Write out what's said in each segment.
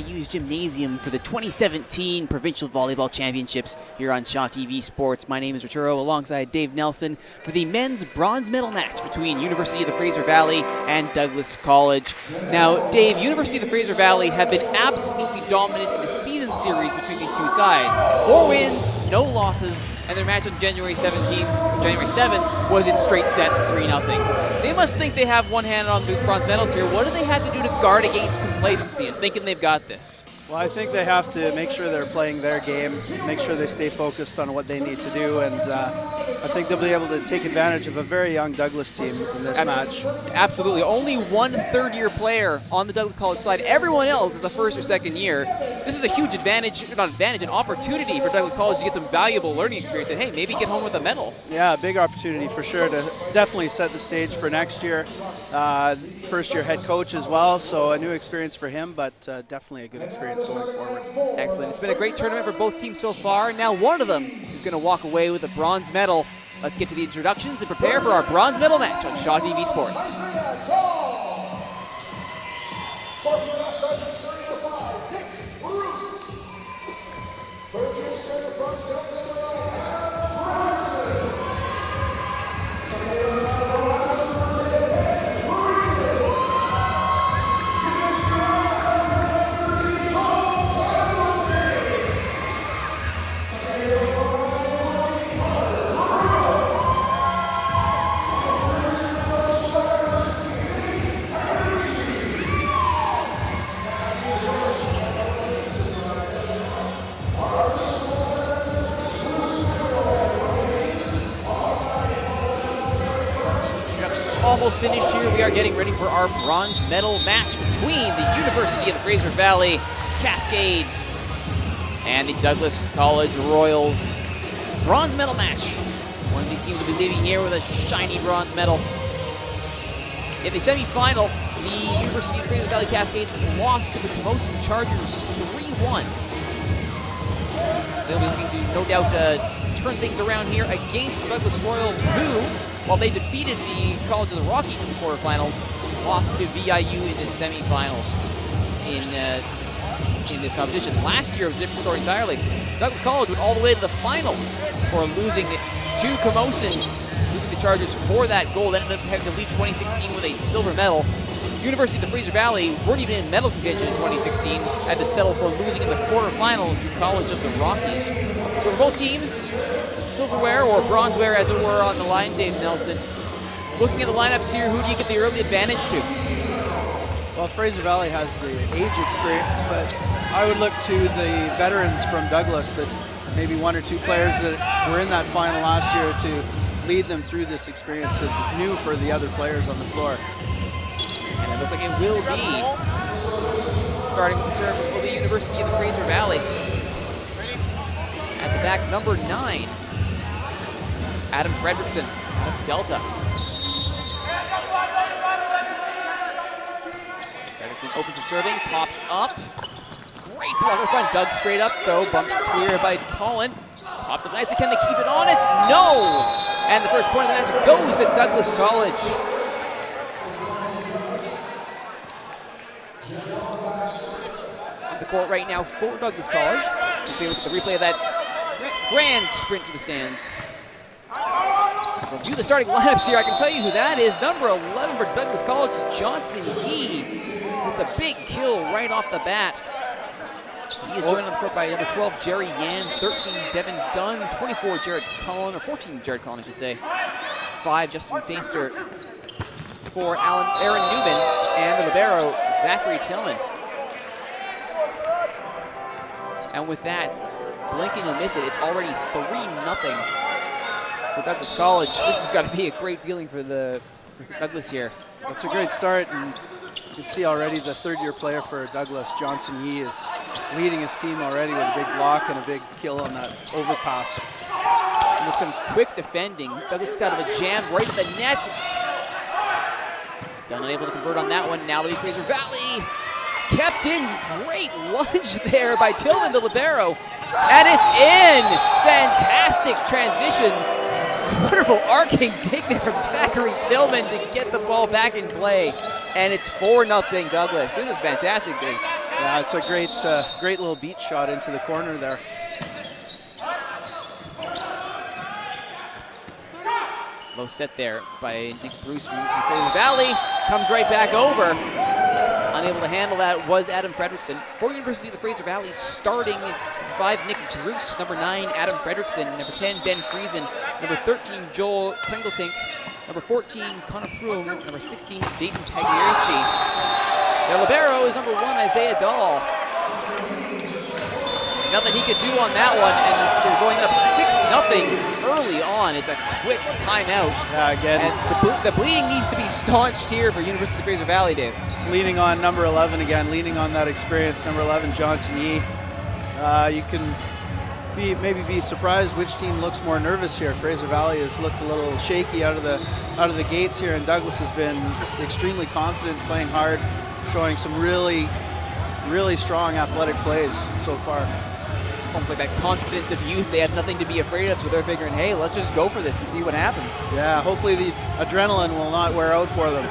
VIU's gymnasium for the 2017 Provincial Volleyball Championships here on Shaw TV Sports. My name is Arturo, alongside Dave Nelson for the men's bronze medal match between University of the Fraser Valley and Douglas College. Now, Dave, University of the Fraser Valley have been absolutely dominant in the season series between these two sides. 4 wins, no losses, and their match on January 7th was in straight sets, 3-0. They must think they have one hand on the bronze medals here. What do they have to do to guard against complacency and thinking they've got this? Well, I think they have to make sure they're playing their game, make sure they stay focused on what they need to do, and I think they'll be able to take advantage of a very young Douglas team in this match. Absolutely. Only one third-year player on the Douglas College side. Everyone else is a first or second year. This is a huge advantage, not advantage, an opportunity for Douglas College to get some valuable learning experience and, hey, maybe get home with a medal. Yeah, a big opportunity for sure to definitely set the stage for next year. First-year head coach as well, so a new experience for him, but definitely a good experience going forward. Excellent. It's been a great tournament for both teams so far. Now one of them is going to walk away with a bronze medal. Let's get to the introductions and prepare for our bronze medal match on Shaw TV Sports. Almost finished here. We are getting ready for our bronze medal match between the University of the Fraser Valley Cascades and the Douglas College Royals. Bronze medal match. One of these teams will be leaving here with a shiny bronze medal. In the semifinal, the University of the Fraser Valley Cascades lost to the Camosun Chargers 3-1. So they'll be looking to, no doubt, turn things around here against the Douglas Royals, who, while they defeated the College of the Rockies in the quarterfinal, lost to VIU in the semifinals in this competition. Last year it was a different story entirely. Douglas College went all the way to the final for losing to Camosun, losing the Chargers for that goal. They ended up having to leave 2016 with a silver medal. University of the Fraser Valley weren't even in medal contention in 2016, had to settle for losing in the quarterfinals to College of the Rockies. So for both teams, some silverware or bronzeware as it were on the line. Dave Nelson, looking at the lineups here, who do you get the early advantage to? Well, Fraser Valley has the age experience, but I would look to the veterans from Douglas, that maybe 1 or 2 players that were in that final last year, to lead them through this experience. It's new for the other players on the floor. And it looks like it will be, starting with the serve, will be University of the Fraser Valley. At the back, number 9, Adam Fredrickson of Delta. Fredrickson opens the serving, popped up. Great block up front, dug straight up, though, bumped clear by Colin. Popped up nicely, can they keep it on it? No! And the first point of the match goes to Douglas College. On the court right now for Douglas College. We'll take a look at the replay of that grand sprint to the stands. We'll do the starting lineups here. I can tell you who that is. Number 11 for Douglas College is Johnson Yee with a big kill right off the bat. He is joined on the court by number 12, Jerry Yan, 13, Devin Dunn, 24, Jared Collin, or 14, Jared Collin, I should say. 5, Justin Fainster for Aaron Newman, and the libero, Zachary Tillman. And with that, blink and you'll miss it. It's already 3-0 for Douglas College. This has got to be a great feeling for Douglas here. It's a great start, and you can see already the third-year player for Douglas, Johnson Yee, is leading his team already with a big block and a big kill on that overpass. And with some quick defending, Douglas gets out of a jam right at the net. Dunn unable to convert on that one. Now the Fraser Valley kept in. Great lunge there by Tillman, the libero. And it's in. Fantastic transition. Wonderful arcing take there from Zachary Tillman to get the ball back in play. And it's 4-0 Douglas. This is fantastic. Yeah, it's a great little beat shot into the corner there. Low set there by Nick Bruce from Fraser Valley. Comes right back over. Unable to handle that was Adam Fredrickson. For University of the Fraser Valley, starting 5, Nick Bruce. Number 9, Adam Fredrickson. Number 10, Ben Friesen. Number 13, Joel Klingeltink. Number 14, Connor Pruill. Number 16, Dayton Pagliarici. Their libero is number 1, Isaiah Dahl. Nothing he could do on that one, and they're going up 6-0 early on. It's a quick timeout. Yeah, again. And the bleeding needs to be staunched here for University of the Fraser Valley, Dave. Leaning on number 11 again, leaning on that experience. Number 11, Johnson Yee. You can maybe be surprised which team looks more nervous here. Fraser Valley has looked a little shaky out of the gates here, and Douglas has been extremely confident, playing hard, showing some really strong athletic plays so far. Almost like that confidence of youth. They had nothing to be afraid of, so they're figuring, hey, let's just go for this and see what happens. Yeah, hopefully the adrenaline will not wear out for them.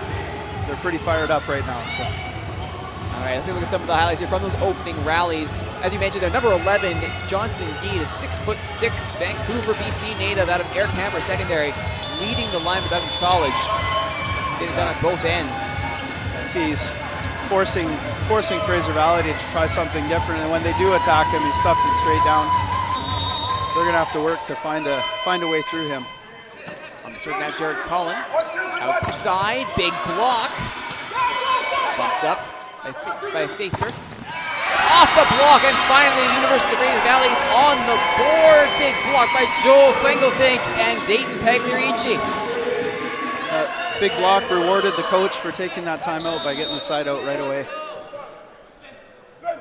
They're pretty fired up right now. So. All right, let's take a look at some of the highlights here from those opening rallies. As you mentioned, they're number 11, Johnson Gee, is 6'6", Vancouver, BC native out of Eric Hammer Secondary, leading the line for Douglas College. Getting done on both ends. He's forcing Fraser Valley to try something different, and when they do attack him, he's stuffed it straight down. They're gonna have to work to find a way through him. On the circle now, Jared Collin. Outside, big block. Bumped up by Facer. Off the block, and finally University of the Fraser Valley is on the board. Big block by Joel Klingeltink and Dayton Pagliarici. Big block rewarded the coach for taking that timeout by getting the side out right away. And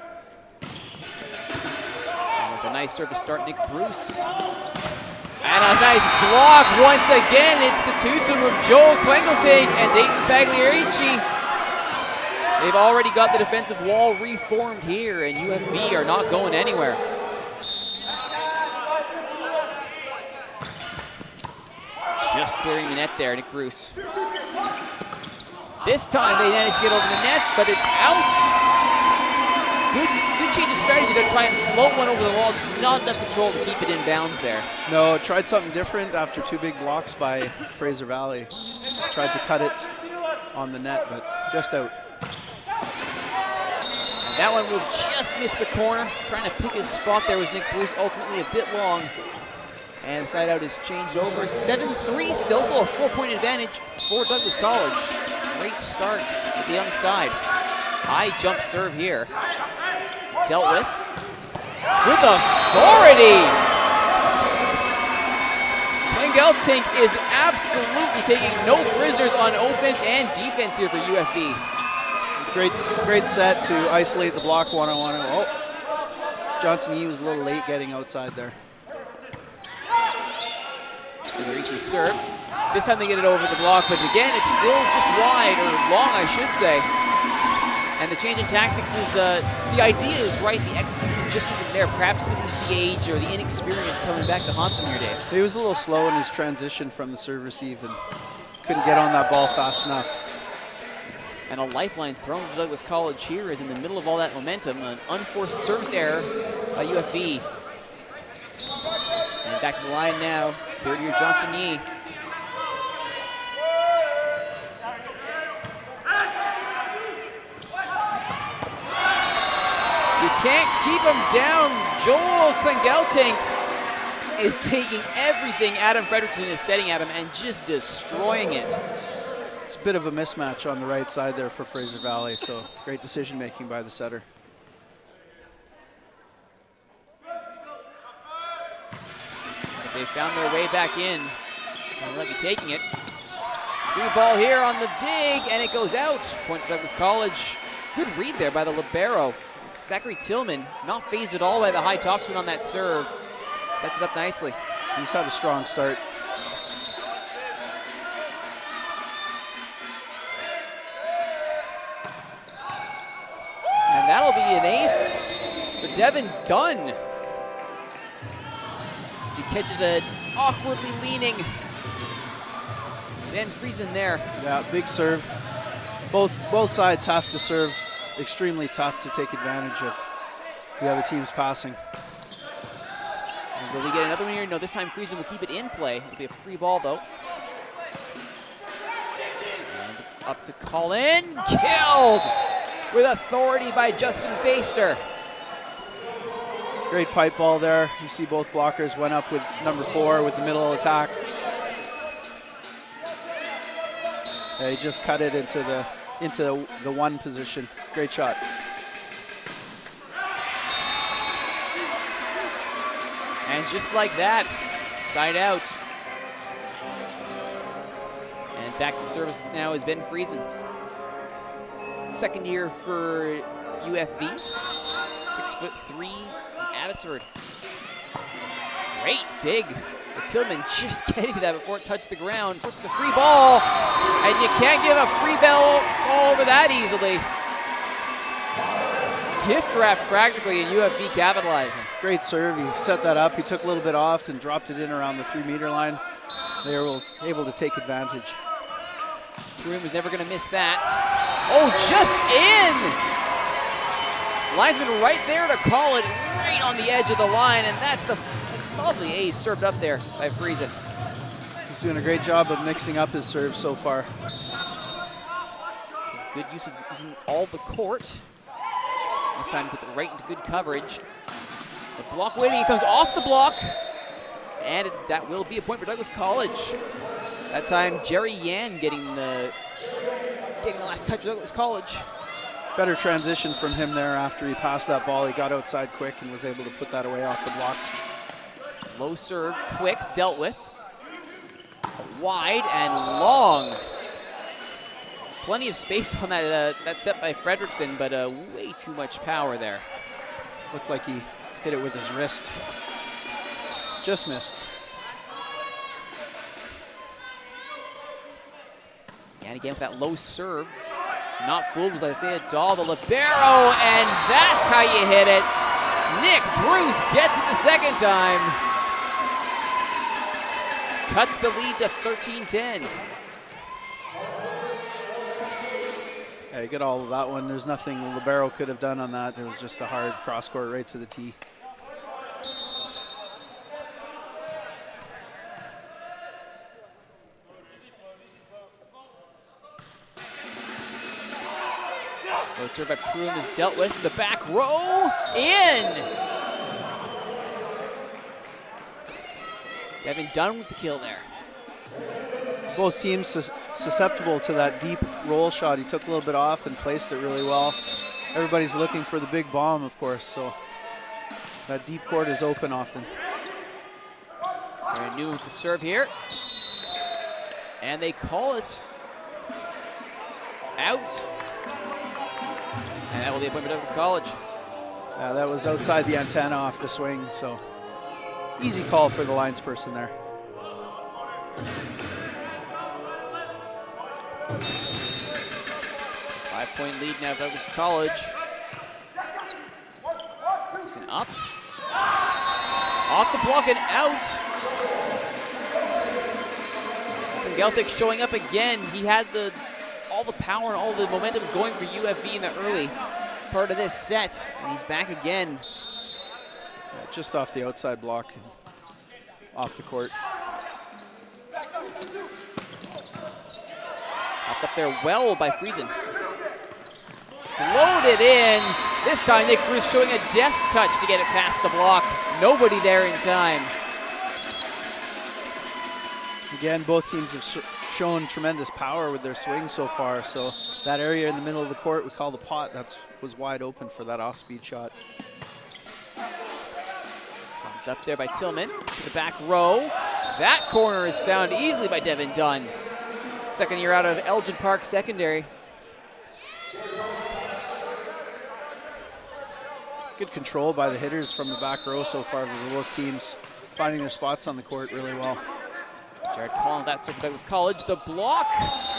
with a nice service start, Nick Bruce. And a nice block once again. It's the twosome of Joel Klingeltink and Dayton Pagliarici. They've already got the defensive wall reformed here, and UFV are not going anywhere. Just clearing the net there, Nick Bruce. This time they managed to get over the net, but it's out. Good change of strategy to try and float one over the wall. Just not enough control to keep it in bounds there. No, tried something different after 2 big blocks by Fraser Valley. Tried to cut it on the net, but just out. And that one will just miss the corner. Trying to pick his spot there was Nick Bruce, ultimately a bit long. And side out is changed over. 7-3 still, so a 4-point advantage for Douglas College. Great start at the young side. High jump serve here. Dealt with authority. Klingeltink is absolutely taking no prisoners on offense and defense here for UFV. Great set to isolate the block one-on-one. Oh, Johnson Yee was a little late getting outside there. Pagliarici serve. This time they get it over the block, but again, it's still just wide, or long, I should say. And the change in tactics is, the idea is right, the execution just isn't there. Perhaps this is the age or the inexperience coming back to haunt them here, Dave. He was a little slow in his transition from the serve receive and couldn't get on that ball fast enough. And a lifeline thrown to Douglas College here is in the middle of all that momentum, an unforced service error by UFV. And back to the line now, third-year Johnson Yee. You can't keep him down. Joel Klingeltink is taking everything Adam Fredrickson is setting at him and just destroying it. It's a bit of a mismatch on the right side there for Fraser Valley, so great decision making by the setter. They found their way back in. They'll be taking it. Free ball here on the dig, and it goes out. Point to Douglas College. Good read there by the libero. Zachary Tillman, not phased at all by the high topspin on that serve. Sets it up nicely. He's had a strong start. And that'll be an ace for Devin Dunn. As he catches an awkwardly leaning Van Friesen there. Yeah, big serve. Both sides have to serve extremely tough to take advantage of the other team's passing. And will we get another one here? No, this time Friesen will keep it in play. It'll be a free ball, though. And it's up to Colin. Killed with authority by Justin Faster. Great pipe ball there. You see both blockers went up with number 4 with the middle attack. Yeah, he just cut it into the 1 position. Great shot. And just like that, side out. And back to service now is Ben Friesen. Second year for UFV. 6'3", Abbotsford. Great dig. But Tillman just getting to that before it touched the ground. It's a free ball, and you can't give a free ball over that easily. Gift wrapped practically, and UFV capitalized. Great serve. He set that up. He took a little bit off and dropped it in around the 3-meter line. They were able to take advantage. Broom was never going to miss that. Oh, just in! Linesman right there to call it, right on the edge of the line, and that's the lovely ace served up there by Friesen. He's doing a great job of mixing up his serve so far. Good use of using all the court. This time he puts it right into good coverage. So block waiting, he comes off the block. And that will be a point for Douglas College. That time Jerry Yan getting the last touch of Douglas College. Better transition from him there after he passed that ball. He got outside quick and was able to put that away off the block. Low serve, quick, dealt with. Wide and long. Plenty of space on that set by Fredrickson, but way too much power there. Looked like he hit it with his wrist. Just missed. And again with that low serve. Not fooled was Isaiah Dahl, the libero, and that's how you hit it. Nick Bruce gets it the second time. Cuts the lead to 13-10. Yeah, you get all of that one. There's nothing the libero could have done on that. It was just a hard cross court right to the tee. Low serve by Prum is dealt with. The back row in. Devin Dunn with the kill there. Both teams susceptible to that deep roll shot. He took a little bit off and placed it really well. Everybody's looking for the big bomb, of course, so that deep court is open often. Very new with the serve here. And they call it out. And that will be a point for Douglas College. Yeah, that was outside the antenna off the swing, so easy call for the linesperson there. Five-point lead now for Douglas College. Listen up. Off the block and out. Geltic showing up again. He had all the power and all the momentum going for UFV in the early part of this set. And he's back again. Yeah, just off the outside block and off the court. Popped up there well by Friesen. Floated in. This time Nick Bruce showing a deft touch to get it past the block. Nobody there in time. Again, both teams have shown tremendous power with their swing so far, so that area in the middle of the court we call the pot, was wide open for that off-speed shot. Bumped up there by Tillman. The back row. That corner is found easily by Devin Dunn. Second year out of Elgin Park Secondary. Good control by the hitters from the back row so far for both teams, finding their spots on the court really well. Jared calling that for Douglas College. The block,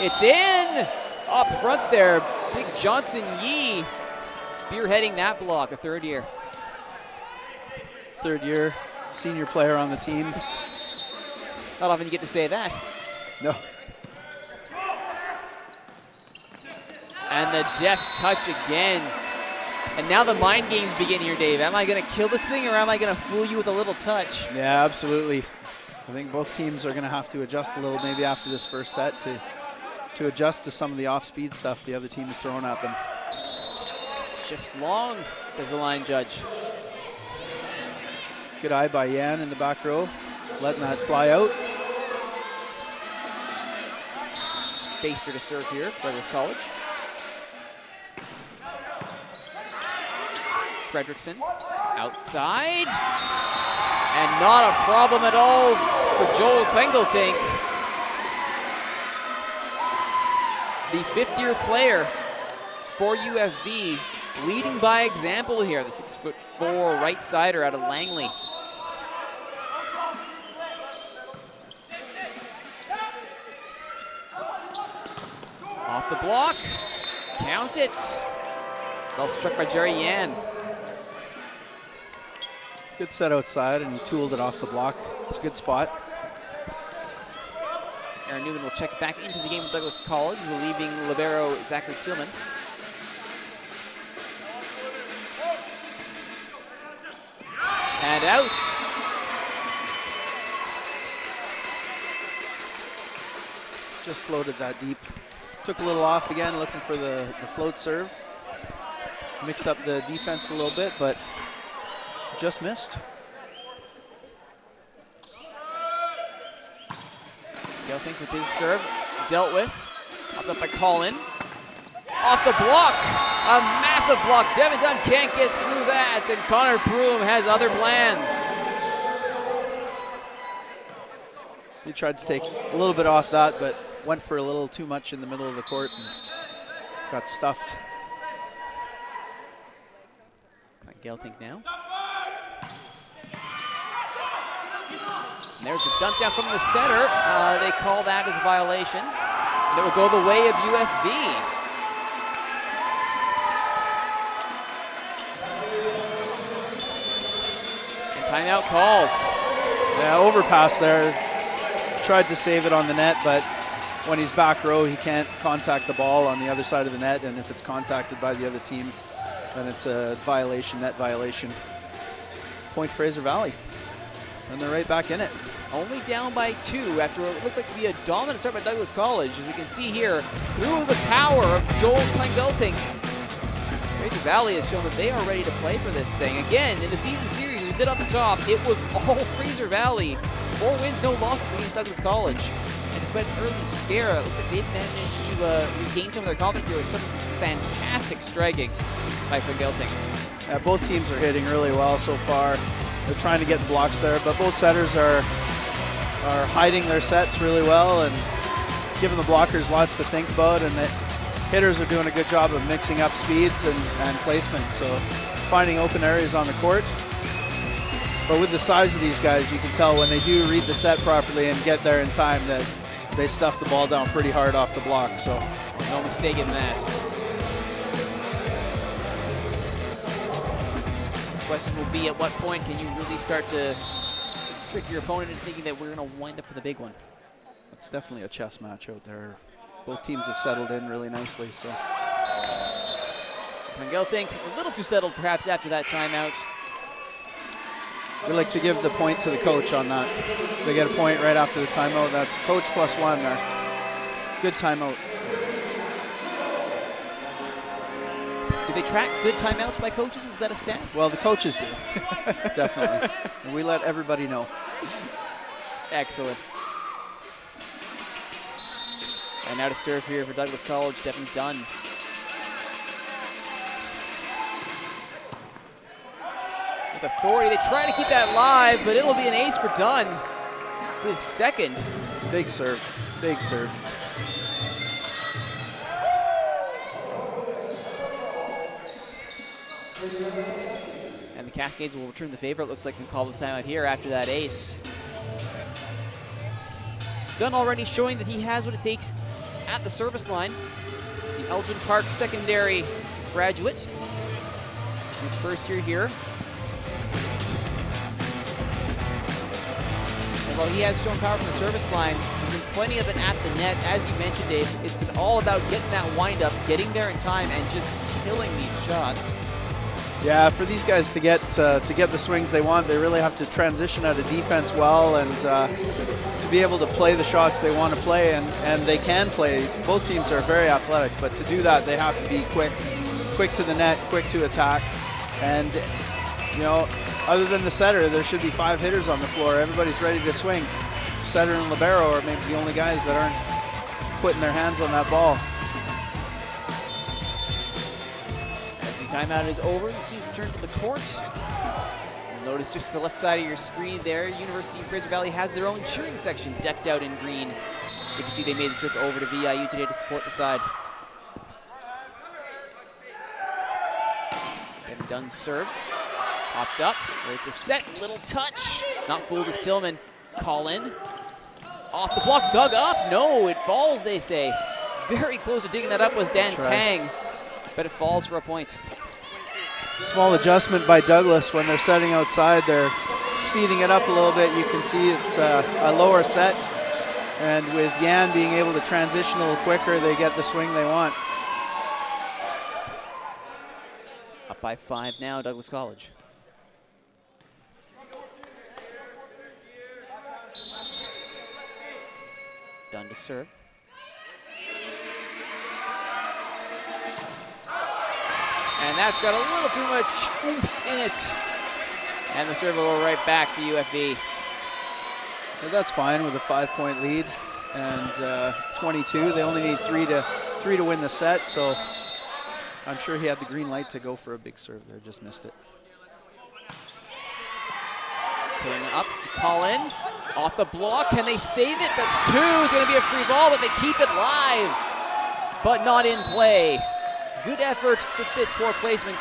it's in! Up front there, Big Johnson Yee spearheading that block, a third year. Third year, senior player on the team. Not often you get to say that. No. And the deft touch again. And now the mind games begin here, Dave. Am I going to kill this thing, or am I going to fool you with a little touch? Yeah, absolutely. I think both teams are going to have to adjust a little maybe after this first set to adjust to some of the off-speed stuff the other team is throwing at them. Just long, says the line judge. Good eye by Yan in the back row, letting that fly out. Baster to serve here, Douglas College. Fredrickson outside. And not a problem at all for Joel Pengleting. The fifth-year player for UFV, leading by example here, the 6'4" right-sider out of Langley. Off the block, count it. Well struck by Jerry Yan. Good set outside, and he tooled it off the block. It's a good spot. Aaron Newman will check back into the game with Douglas College, relieving libero Zachary Thielman. And out. Just floated that deep. Took a little off again, looking for the float serve. Mix up the defense a little bit, but just missed. Gelfink with his serve, dealt with. Popped up by Colin. Off the block, a massive block. Devin Dunn can't get through that, and Connor Broom has other plans. He tried to take a little bit off that, but went for a little too much in the middle of the court and got stuffed. Geltink now. And there's the dump down from the center. They call that as a violation. That will go the way of UFV. And timeout called. Yeah, overpass there. Tried to save it on the net, but when he's back row, he can't contact the ball on the other side of the net, and if it's contacted by the other team, then it's a violation, net violation. Point Fraser Valley. And they're right back in it. Only down by 2 after what looked like to be a dominant start by Douglas College. As we can see here, through the power of Joel Pengleting, Fraser Valley has shown that they are ready to play for this thing. Again, in the season series, we sit up the top, it was all Fraser Valley. 4 wins, no losses against Douglas College. And despite an early scare, it looks like they've managed to regain some of their confidence here with some fantastic striking by Pengleting. Yeah, both teams are hitting really well so far. They're trying to get blocks there, but both setters are hiding their sets really well and giving the blockers lots to think about, and the hitters are doing a good job of mixing up speeds and placement, so finding open areas on the court. But with the size of these guys, you can tell when they do read the set properly and get there in time that they stuff the ball down pretty hard off the block. So no mistake in that. The question will be, at what point can you really start to trick your opponent into thinking that we're going to wind up for the big one? It's definitely a chess match out there. Both teams have settled in really nicely. So Pengleting a little too settled perhaps after that timeout. We like to give the point to the coach on that. They get a point right after the timeout. That's coach +1 there. Good timeout. Do they track good timeouts by coaches? Is that a stat? Well, the coaches do, definitely. And we let everybody know. Excellent. And now to serve here for Douglas College, Devin Dunn. With authority, they try to keep that live, but it'll be an ace for Dunn. It's his second. Big serve, big serve. And the Cascades will return the favor. It looks like we called the timeout here after that ace. Dunn already showing that he has what it takes at the service line. The Elgin Park secondary graduate. His first year here. And while he has shown power from the service line, there's been plenty of it at the net. As you mentioned, Dave, it's been all about getting that wind-up, getting there in time, and just killing these shots. Yeah, for these guys to get the swings they want, they really have to transition out of defense well, and to be able to play the shots they want to play, and they can play. Both teams are very athletic, but to do that, they have to be quick to the net, quick to attack, and you know, other than the setter, there should be 5 hitters on the floor. Everybody's ready to swing. Setter and libero are maybe the only guys that aren't putting their hands on that ball. As the timeout is over, the teams return to the court. You'll notice just to the left side of your screen there, University of Fraser Valley has their own cheering section decked out in green. You can see they made the trip over to VIU today to support the side. Getting done serve. Popped up, there's the set, little touch. Not fooled as Tillman. Call in. Off the block, dug up. No, it falls, they say. Very close to digging that up was Dan Tang, but it falls for a point. Small adjustment by Douglas when they're setting outside. They're speeding it up a little bit. You can see it's a lower set, and with Yan being able to transition a little quicker, they get the swing they want. Up by 5 now, Douglas College. Done to serve. And that's got a little too much oomph in it. And the serve will go right back to UFV. Well, that's fine with a 5-point lead and 22. They only need three to win the set, so I'm sure he had the green light to go for a big serve there, just missed it. Tillman up to call in. Off the block, can they save it? That's 2, it's gonna be a free ball, but they keep it live, but not in play. Good effort, just a bit poor placement.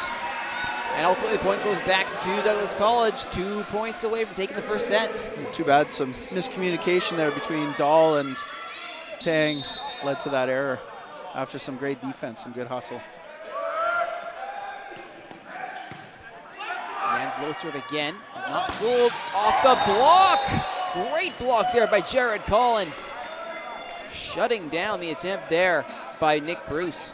And ultimately the point goes back to Douglas College, 2 points away from taking the first set. Too bad, some miscommunication there between Dahl and Tang led to that error after some great defense and good hustle. Yan's low serve again, is not fooled, off the block! Great block there by Jared Collin. Shutting down the attempt there by Nick Bruce.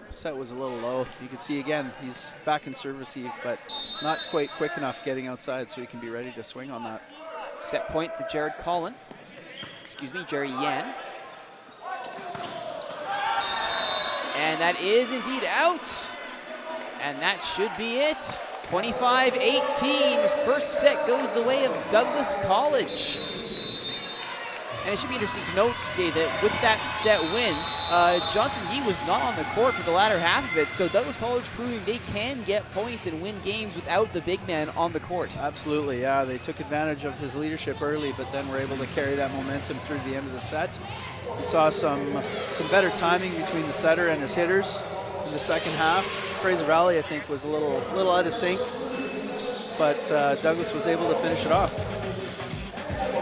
Set was a little low. You can see again, he's back in serve receive, but not quite quick enough getting outside so he can be ready to swing on that. Set point for Jared Collin. Excuse me, Jerry Yan. And that is indeed out. And that should be it. 25-18, first set goes the way of Douglas College. And it should be interesting to note, Dave, that with that set win, Johnson Yee was not on the court for the latter half of it, so Douglas College proving they can get points and win games without the big man on the court. Absolutely, yeah, they took advantage of his leadership early, but then were able to carry that momentum through the end of the set. We saw some better timing between the setter and his hitters in the second half. Fraser Valley, I think, was a little out of sync, but Douglas was able to finish it off.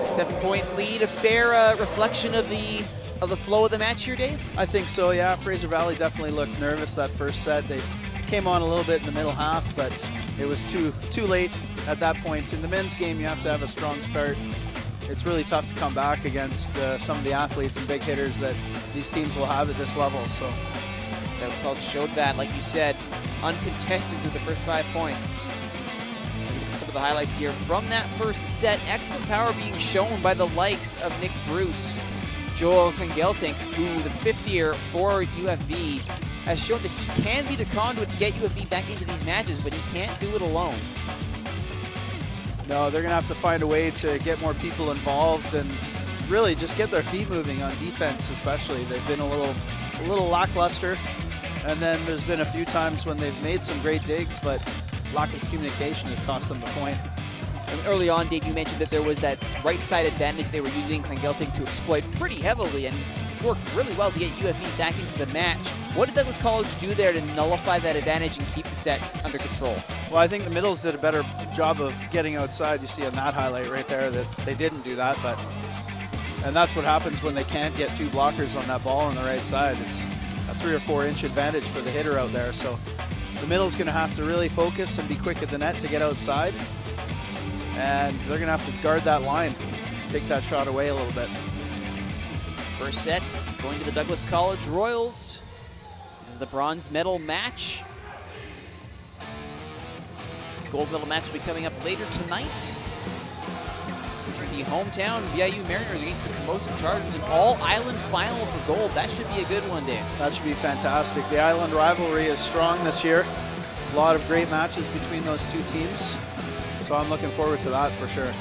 7-point lead, a fair reflection of the flow of the match here, Dave? I think so, yeah. Fraser Valley definitely looked nervous that first set. They came on a little bit in the middle half, but it was too late at that point. In the men's game, you have to have a strong start. It's really tough to come back against some of the athletes and big hitters that these teams will have at this level. So that was called showed that, like you said, uncontested through the first 5 points. Some of the highlights here from that first set. Excellent power being shown by the likes of Nick Bruce. Joel Klingelting, who the 5th year for UFV, has shown that he can be the conduit to get UFV back into these matches, but he can't do it alone. No, they're going to have to find a way to get more people involved and really just get their feet moving on defense especially. They've been a little lackluster, and then there's been a few times when they've made some great digs, but lack of communication has cost them the point. And early on, Dave, you mentioned that there was that right side advantage they were using Klingelting to exploit pretty heavily and worked really well to get UFV back into the match. What did Douglas College do there to nullify that advantage and keep the set under control? Well, I think the middles did a better job of getting outside. You see on that highlight right there that they didn't do that, and that's what happens when they can't get 2 blockers on that ball on the right side. It's a 3 or 4 inch advantage for the hitter out there. So the middle's going to have to really focus and be quick at the net to get outside, and they're going to have to guard that line. take that shot away a little bit. First set going to the Douglas College Royals. This is the bronze medal match. Gold medal match will be coming up later tonight. The hometown VIU Mariners against the Camosun Chargers, an all-island final for gold. That should be a good one, Dave. That should be fantastic. The island rivalry is strong this year. A lot of great matches between those two teams. So I'm looking forward to that for sure.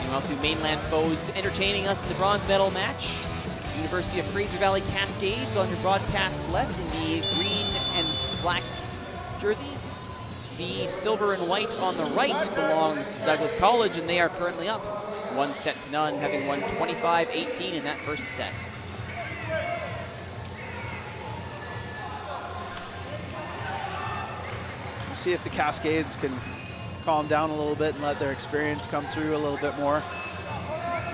Meanwhile, two mainland foes entertaining us in the bronze medal match. University of Fraser Valley Cascades on your broadcast left in the green and black jerseys. The silver and white on the right belongs to Douglas College, and they are currently up 1-0, having won 25-18 in that first set. We'll see if the Cascades can calm down a little bit and let their experience come through a little bit more.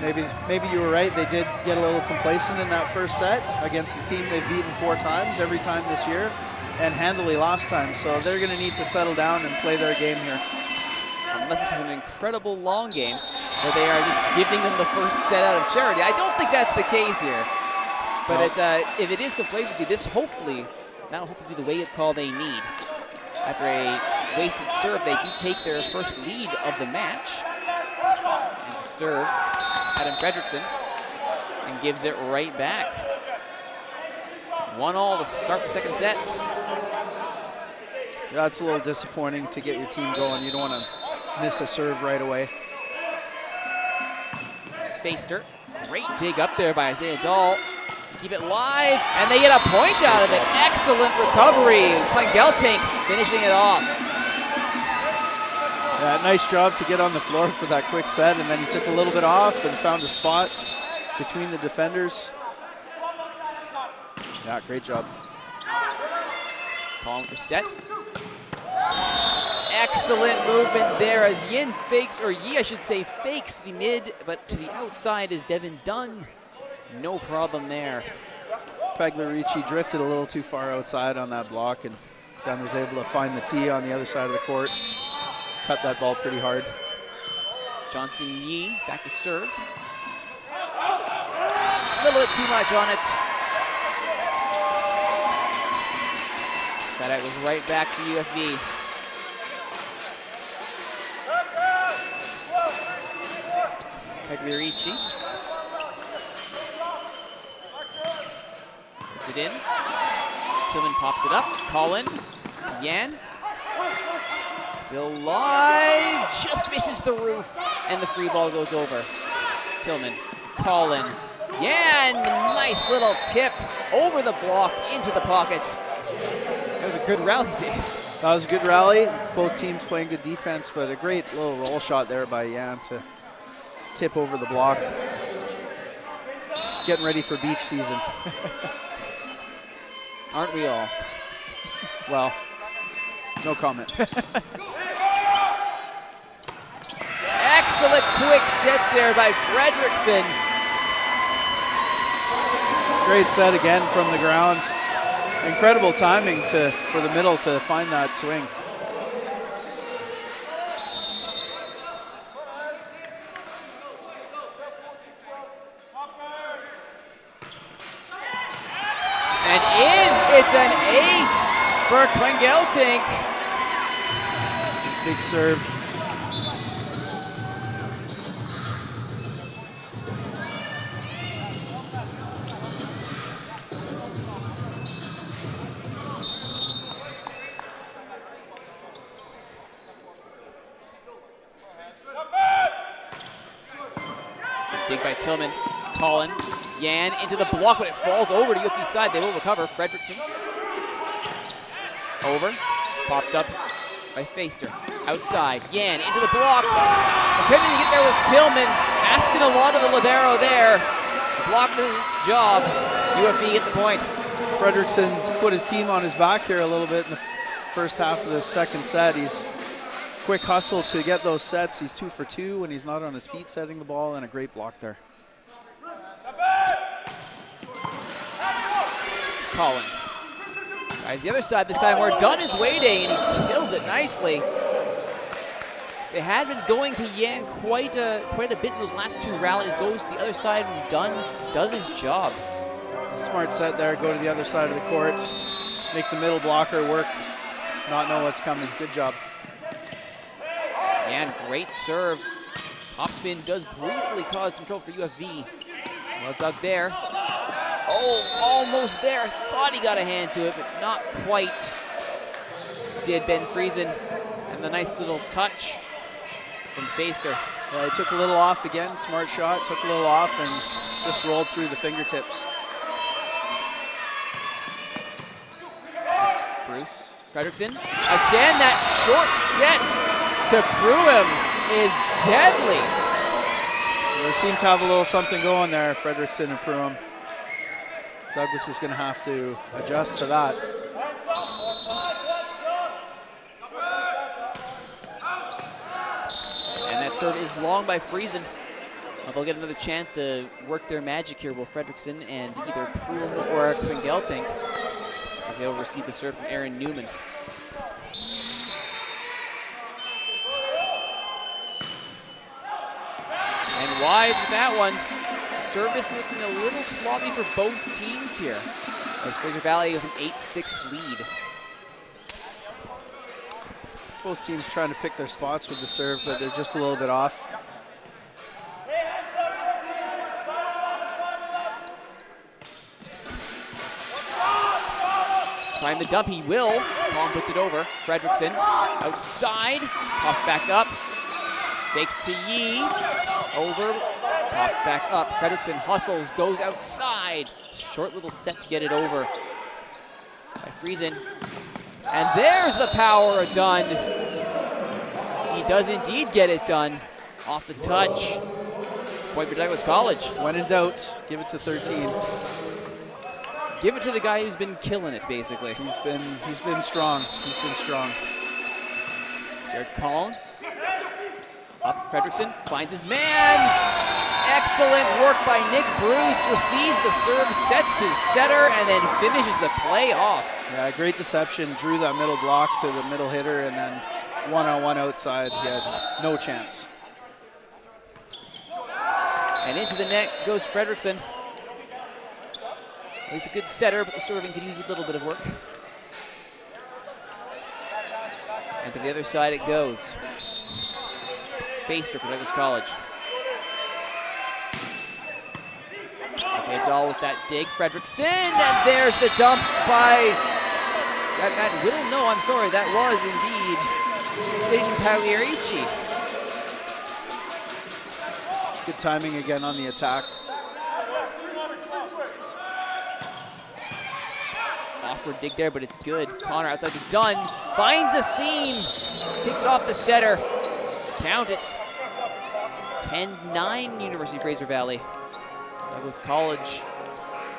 Maybe you were right. They did get a little complacent in that first set against the team they've beaten 4 times, every time this year, and handily last time. So they're going to need to settle down and play their game here. Unless this is an incredible long game where they are just giving them the first set out of charity. I don't think that's the case here. But no. it's if it is complacency, that'll hopefully be the wake-up call they need. After a wasted serve, they do take their first lead of the match. And to serve, Adam Fredrickson, and gives it right back. 1-1 to start the second set. That's a little disappointing to get your team going. You don't want to miss a serve right away. Faster, great dig up there by Isaiah Dahl. Keep it live, and they get a point out of it. Excellent recovery. Gelting finishing it off. Yeah, nice job to get on the floor for that quick set, and then he took a little bit off and found a spot between the defenders. Yeah, great job. Calling the set. Excellent movement there as Yin fakes, or Yi, I should say, fakes the mid, but to the outside is Devin Dunn. No problem there. Pagliarici drifted a little too far outside on that block, and Dunn was able to find the tee on the other side of the court. Cut that ball pretty hard. Johnson Yi back to serve. A little bit too much on it. That was right back to UFV. Pagliarici. Puts it in. Tillman pops it up. Colin. Yan. Still live. Just misses the roof. And the free ball goes over. Tillman. Colin. Yan. Nice little tip over the block into the pocket. That was a good rally, Dave. That was a good rally. Both teams playing good defense, but a great little roll shot there by Yan to tip over the block. Getting ready for beach season. Aren't we all? Well, no comment. Excellent quick set there by Fredrickson. Great set again from the ground. Incredible timing for the middle to find that swing. And in, it's an ace for Klingeltink. Big serve. Dig by Tillman. Colin. Yan into the block, but it falls over to UFV's side. They will recover. Fredrickson. Over. Popped up by Faster. Outside. Yan into the block. Attempting to get there was Tillman. Asking a lot of the libero there. The block does its job. UFV at the point. Fredrickson's put his team on his back here a little bit in the first half of the second set. He's quick hustle to get those sets. He's 2 for 2 when he's not on his feet setting the ball, and a great block there. Colin. Tries the other side this time where Dunn is waiting, and he kills it nicely. They had been going to Yan quite a bit in those last 2 rallies. Goes to the other side and does his job. Smart set there, go to the other side of the court, make the middle blocker work, not know what's coming. Good job. And great serve. Topspin does briefly cause some trouble for UFV. Well dug there. Oh, almost there. Thought he got a hand to it, but not quite. Did Ben Friesen. And the nice little touch from Faster. Yeah, he took a little off again, smart shot, took a little off and just rolled through the fingertips. Bruce Fredrickson. Again, that short set to Pruitt is deadly. They seem to have a little something going there, Fredrickson and Pruitt. Douglas is going to have to adjust to that. And that serve is long by Friesen. They'll get another chance to work their magic here, will Fredrickson and either Pruitt or Kringelting, as they'll receive the serve from Aaron Newman. And wide with that one. Service looking a little sloppy for both teams here, as Fraser Valley with an 8-6 lead. Both teams trying to pick their spots with the serve, but they're just a little bit off. Trying the dump, he will. Long puts it over. Fredrickson outside, pops back up, fakes to Yee, over, pops back up. Fredrickson hustles, goes outside. Short little set to get it over by Friesen. And there's the power done. He does indeed get it done off the touch. Point for Douglas College. When in doubt, give it to 13. Give it to the guy who's been killing it, basically. He's been strong. He's been strong. Jared Collin. Up Fredrickson, finds his man. Excellent work by Nick Bruce. Receives the serve, sets his setter, and then finishes the play off. Yeah, great deception. Drew that middle block to the middle hitter, and then one-on-one outside. He had no chance. And into the net goes Fredrickson. He's a good setter, but the serving could use a little bit of work. And to the other side it goes. Faster for Douglas College. Isaiah Dahl with that dig. Fredrickson, and there's the dump by Matt Whittle. No, I'm sorry, that was indeed Jaden Pagliarici. Good timing again on the attack. Awkward dig there, but it's good. Connor outside to Dunn, finds a seam, takes it off the setter. Count it. 10-9 University of Fraser Valley. Douglas College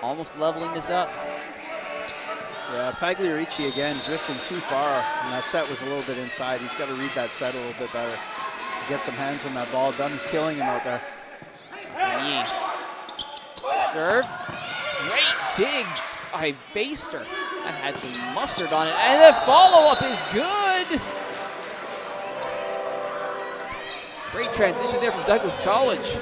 almost leveling this up. Yeah, Pagliarici again drifting too far, and that set was a little bit inside. He's got to read that set a little bit better. Get some hands on that ball. Dunn is killing him out there. Serve. Great dig by Baster. That had some mustard on it. And the follow-up is good. Great transition there from Douglas College.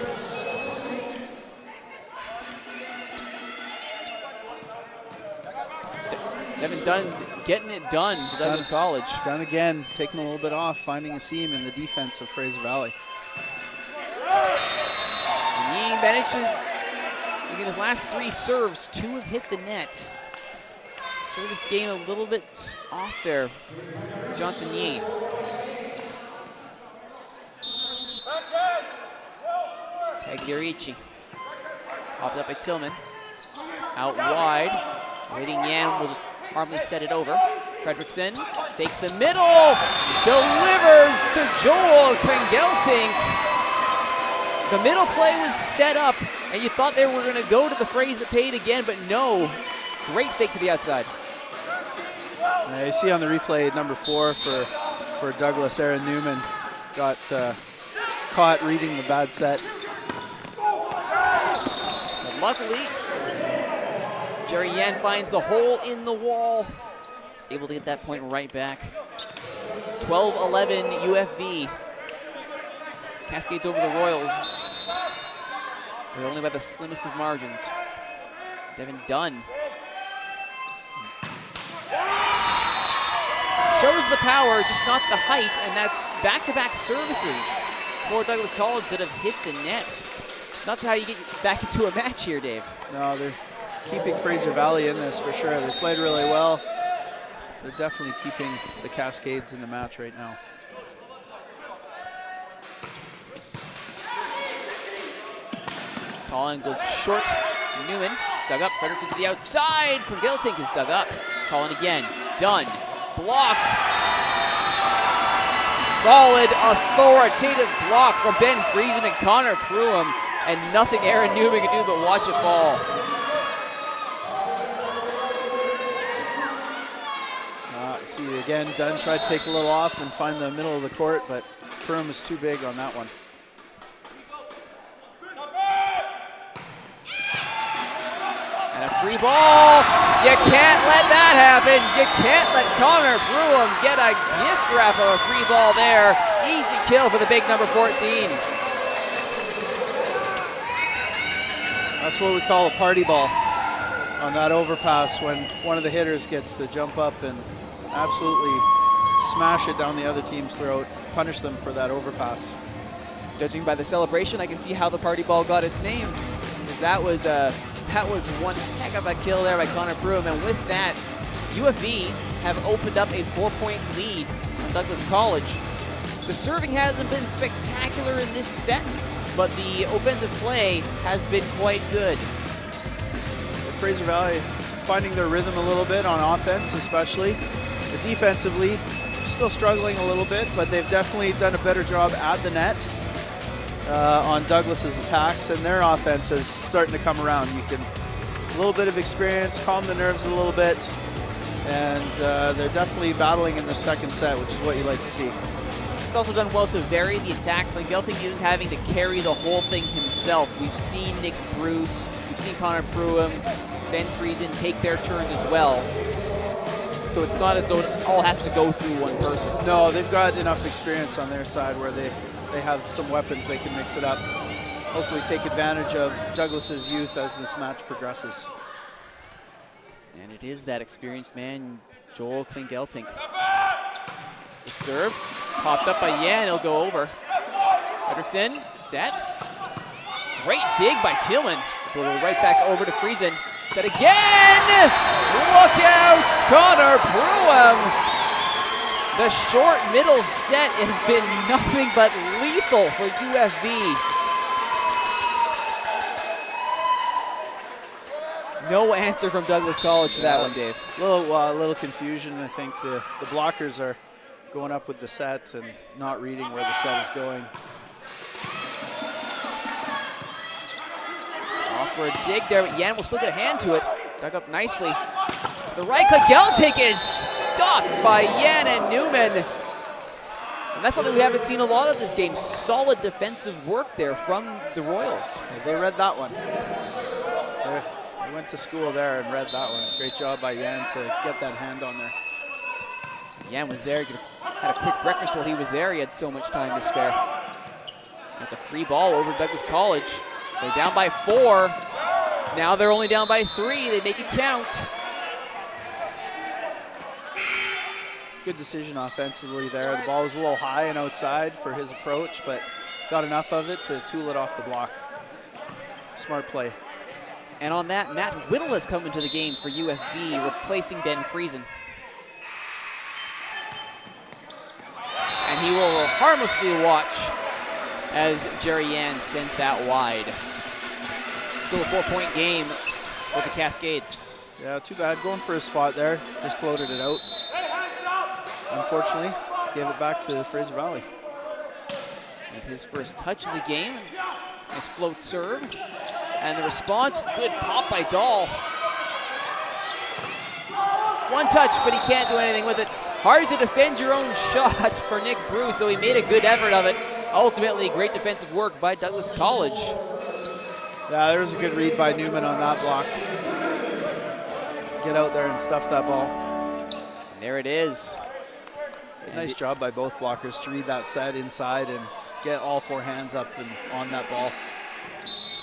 Devin Dunn getting it done for Douglas College. Dunn again, taking a little bit off, finding a seam in the defense of Fraser Valley. And he managed to, in his last 3 serves, 2 have hit the net. Service game a little bit off there for Johnson Yee. Pagliarici. Popped up by Tillman. Out wide. Waiting Yan will just harmlessly set it over. Fredrickson fakes the middle. Delivers to Joel Kringelting. The middle play was set up, and you thought they were going to go to the phrase that paid again, but no. Great fake to the outside. You see on the replay number 4 for Douglas, Aaron Newman got caught reading the bad set. But luckily, Jerry Yan finds the hole in the wall. He's able to get that point right back. 12-11 UFV. Cascades over the Royals. They're only by the slimmest of margins. Devin Dunn shows the power, just not the height, and that's back-to-back services for Douglas College that have hit the net. It's not how you get back into a match here, Dave. No, they're keeping Fraser Valley in this for sure. They played really well. They're definitely keeping the Cascades in the match right now. Colin goes short. Newman is dug up. Fredericson to the outside. Geltink is dug up. Colin again. Done. Blocked. Solid, authoritative block from Ben Friesen and Connor Pruitt, and nothing Aaron Newman can do but watch it fall. See again, Dunn tried to take a little off and find the middle of the court, but Pruitt was too big on that one. And a free ball. You can't let that happen. You can't let Connor Pruitt get a gift wrap of a free ball there. Easy kill for the big number 14. That's what we call a party ball on that overpass, when one of the hitters gets to jump up and absolutely smash it down the other team's throat, punish them for that overpass. Judging by the celebration, I can see how the party ball got its name. That was one heck of a kill there by Connor Pruitt, and with that, UFV have opened up a 4-point lead on Douglas College. The serving hasn't been spectacular in this set, but the offensive play has been quite good. Fraser Valley finding their rhythm a little bit on offense, especially. Defensively, still struggling a little bit, but they've definitely done a better job at the net on Douglas's attacks, and their offense is starting to come around. You can, a little bit of experience, calm the nerves a little bit, and they're definitely battling in the second set, which is what you like to see. They've also done well to vary the attack. Geltink isn't having to carry the whole thing himself. We've seen Nick Bruce, we've seen Connor Pruitt, Ben Friesen take their turns as well. So it's not as though it all has to go through one person. No, they've got enough experience on their side where they have some weapons, they can mix it up. Hopefully take advantage of Douglas's youth as this match progresses. And it is that experienced man, Joel Geltink. The serve, popped up by Yan, it'll go over. Fredericson sets. Great dig by Tillman. We'll go right back over to Friesen. Set again! Look out, Connor Pruitt! The short middle set has been nothing but lethal for UFV. No answer from Douglas College for that one, Dave. A little confusion. I think the blockers are going up with the set and not reading where the set is going. Awkward dig there, but Yan will still get a hand to it. Dug up nicely. The right click, Geltink is stopped by Yan and Newman. And that's something we haven't seen a lot of this game. Solid defensive work there from the Royals. They read that one. They went to school there and read that one. Great job by Yan to get that hand on there. Yan was there, had a quick breakfast while he was there. He had so much time to spare. That's a free ball over Douglas College. They're down by 4. Now they're only down by 3. They make it count. Good decision offensively there. The ball was a little high and outside for his approach, but got enough of it to tool it off the block. Smart play. And on that, Matt Whittle has come into the game for UFV, replacing Ben Friesen. And he will harmlessly watch as Jerry Yan sends that wide. Still a 4-point game for the Cascades. Yeah, too bad. Going for a spot there. Just floated it out. Unfortunately, gave it back to Fraser Valley. With his first touch of the game, nice float serve. And the response, good pop by Dahl. One touch, but he can't do anything with it. Hard to defend your own shot for Nick Bruce, though he made a good effort of it. Ultimately, great defensive work by Douglas College. Yeah, there was a good read by Newman on that block. Get out there and stuff that ball. And there it is. Nice job by both blockers to read that set inside and get all 4 hands up and on that ball.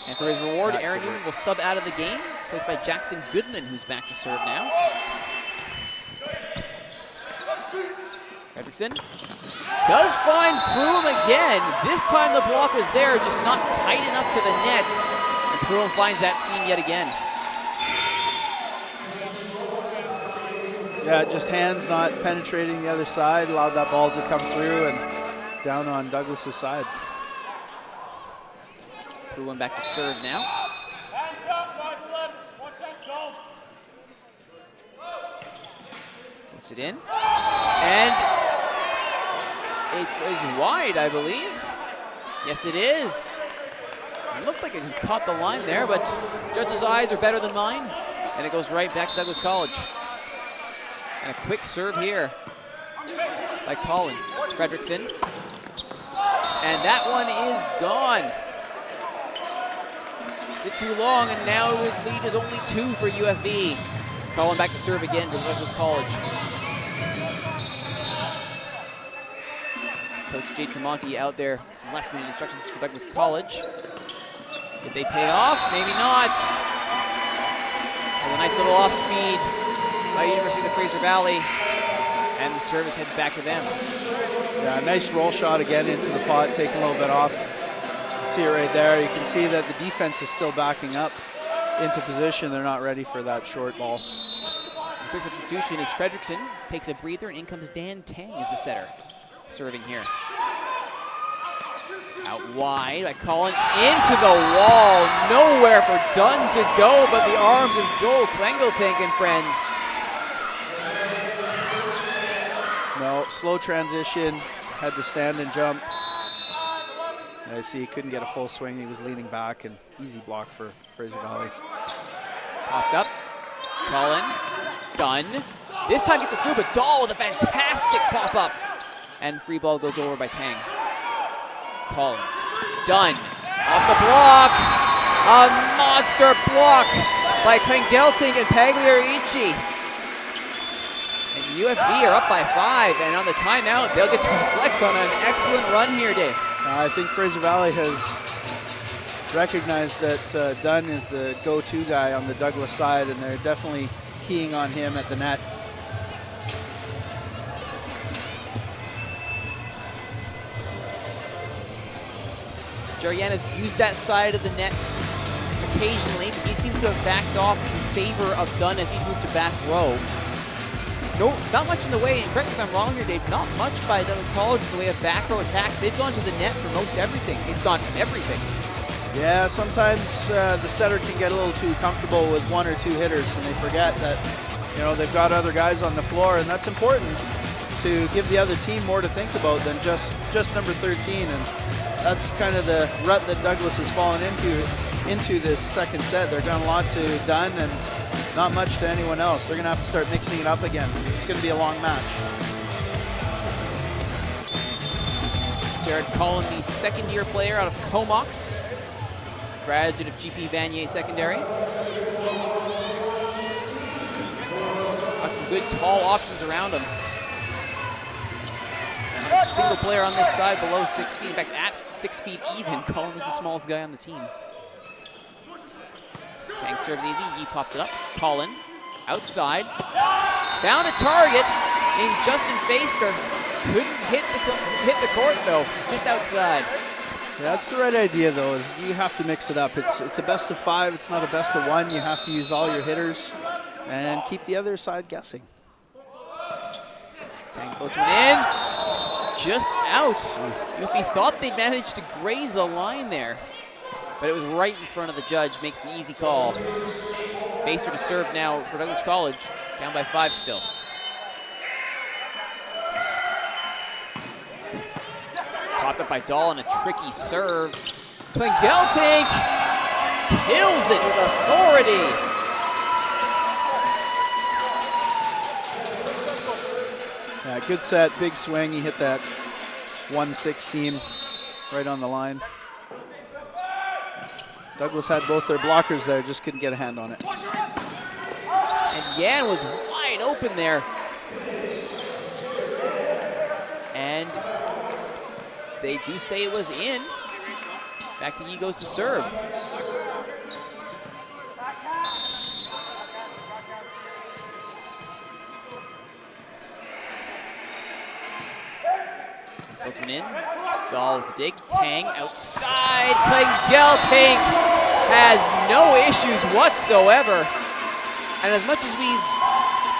And for his reward, Aaron Newman will sub out of the game, replaced by Jackson Goodman, who's back to serve now. Fredrickson does find Pruitt again. This time the block was there, just not tight enough to the net. And Pruitt finds that seam yet again. Yeah, just hands not penetrating the other side, allowed that ball to come through and down on Douglas's side. Pruitt back to serve now. Puts it in. And it is wide, I believe. Yes, it is. It looked like it caught the line there, but judge's eyes are better than mine. And it goes right back to Douglas College. And a quick serve here by Colin Fredrickson. And that one is gone. A bit too long, and now the lead is only 2 for UFV. Colin back to serve again to Douglas College. Coach Jay Tremonti out there. Some last minute instructions for Douglas College. Did they pay off? Maybe not. There's a nice little off speed by University of the Fraser Valley. And the service heads back to them. Yeah, nice roll shot again into the pot, taking a little bit off. You see it right there. You can see that the defense is still backing up into position. They're not ready for that short ball. The quick substitution is Fredrickson. Takes a breather, and in comes Dan Tang as the setter. Serving here. Out wide by Colin, into the wall. Nowhere for Dunn to go, but the arms of Joel Klengeltank and friends. No, slow transition, had to stand and jump. And I see he couldn't get a full swing. He was leaning back, and easy block for Fraser Valley. Popped up, Colin, Dunn. This time gets it through, but Dahl with a fantastic pop-up. And free ball goes over by Tang. Colin, Dunn, off the block. A monster block by Klengeltank and Pagliarici. And UFV are up by 5, and on the timeout, they'll get to reflect on an excellent run here, Dave. I think Fraser Valley has recognized that Dunn is the go-to guy on the Douglas side, and they're definitely keying on him at the net. Jarian has used that side of the net occasionally, but he seems to have backed off in favor of Dunn as he's moved to back row. No, not much in the way, and correct me if I'm wrong here, Dave, not much by Douglas College in the way of back row attacks. They've gone to the net for most everything. It's gone everything. Yeah, sometimes the setter can get a little too comfortable with 1 or 2 hitters, and they forget that, you know, they've got other guys on the floor, and that's important to give the other team more to think about than just number 13. And that's kind of the rut that Douglas has fallen into this second set. They're done a lot to Dunn and not much to anyone else. They're going to have to start mixing it up again. It's going to be a long match. Jared Collin, the second-year player out of Comox, graduate of GP Vanier Secondary. Got some good tall options around him. And a single player on this side below 6 feet. In fact, at 6 feet even, Collin is the smallest guy on the team. Tang serves easy, he pops it up. Collin, outside, found a target in Justin Faster. Couldn't hit the court though, just outside. Yeah, that's the right idea though, is you have to mix it up. It's a best of 5, it's not a best of 1. You have to use all your hitters and keep the other side guessing. Tang floats one in, just out. If he thought they'd managed to graze the line there, but it was right in front of the judge, makes an easy call. Facer to serve now for Douglas College, down by 5 still. Popped up by Dahl on a tricky serve. Klengeltank kills it with authority. Yeah, good set, big swing. He hit that 1-6 seam right on the line. Douglas had both their blockers there, just couldn't get a hand on it. And Yan was wide open there. And they do say it was in. Back to Yee goes to serve. Filton in. Dahl with the dig. Tang outside. Gelting has no issues whatsoever. And as much as we've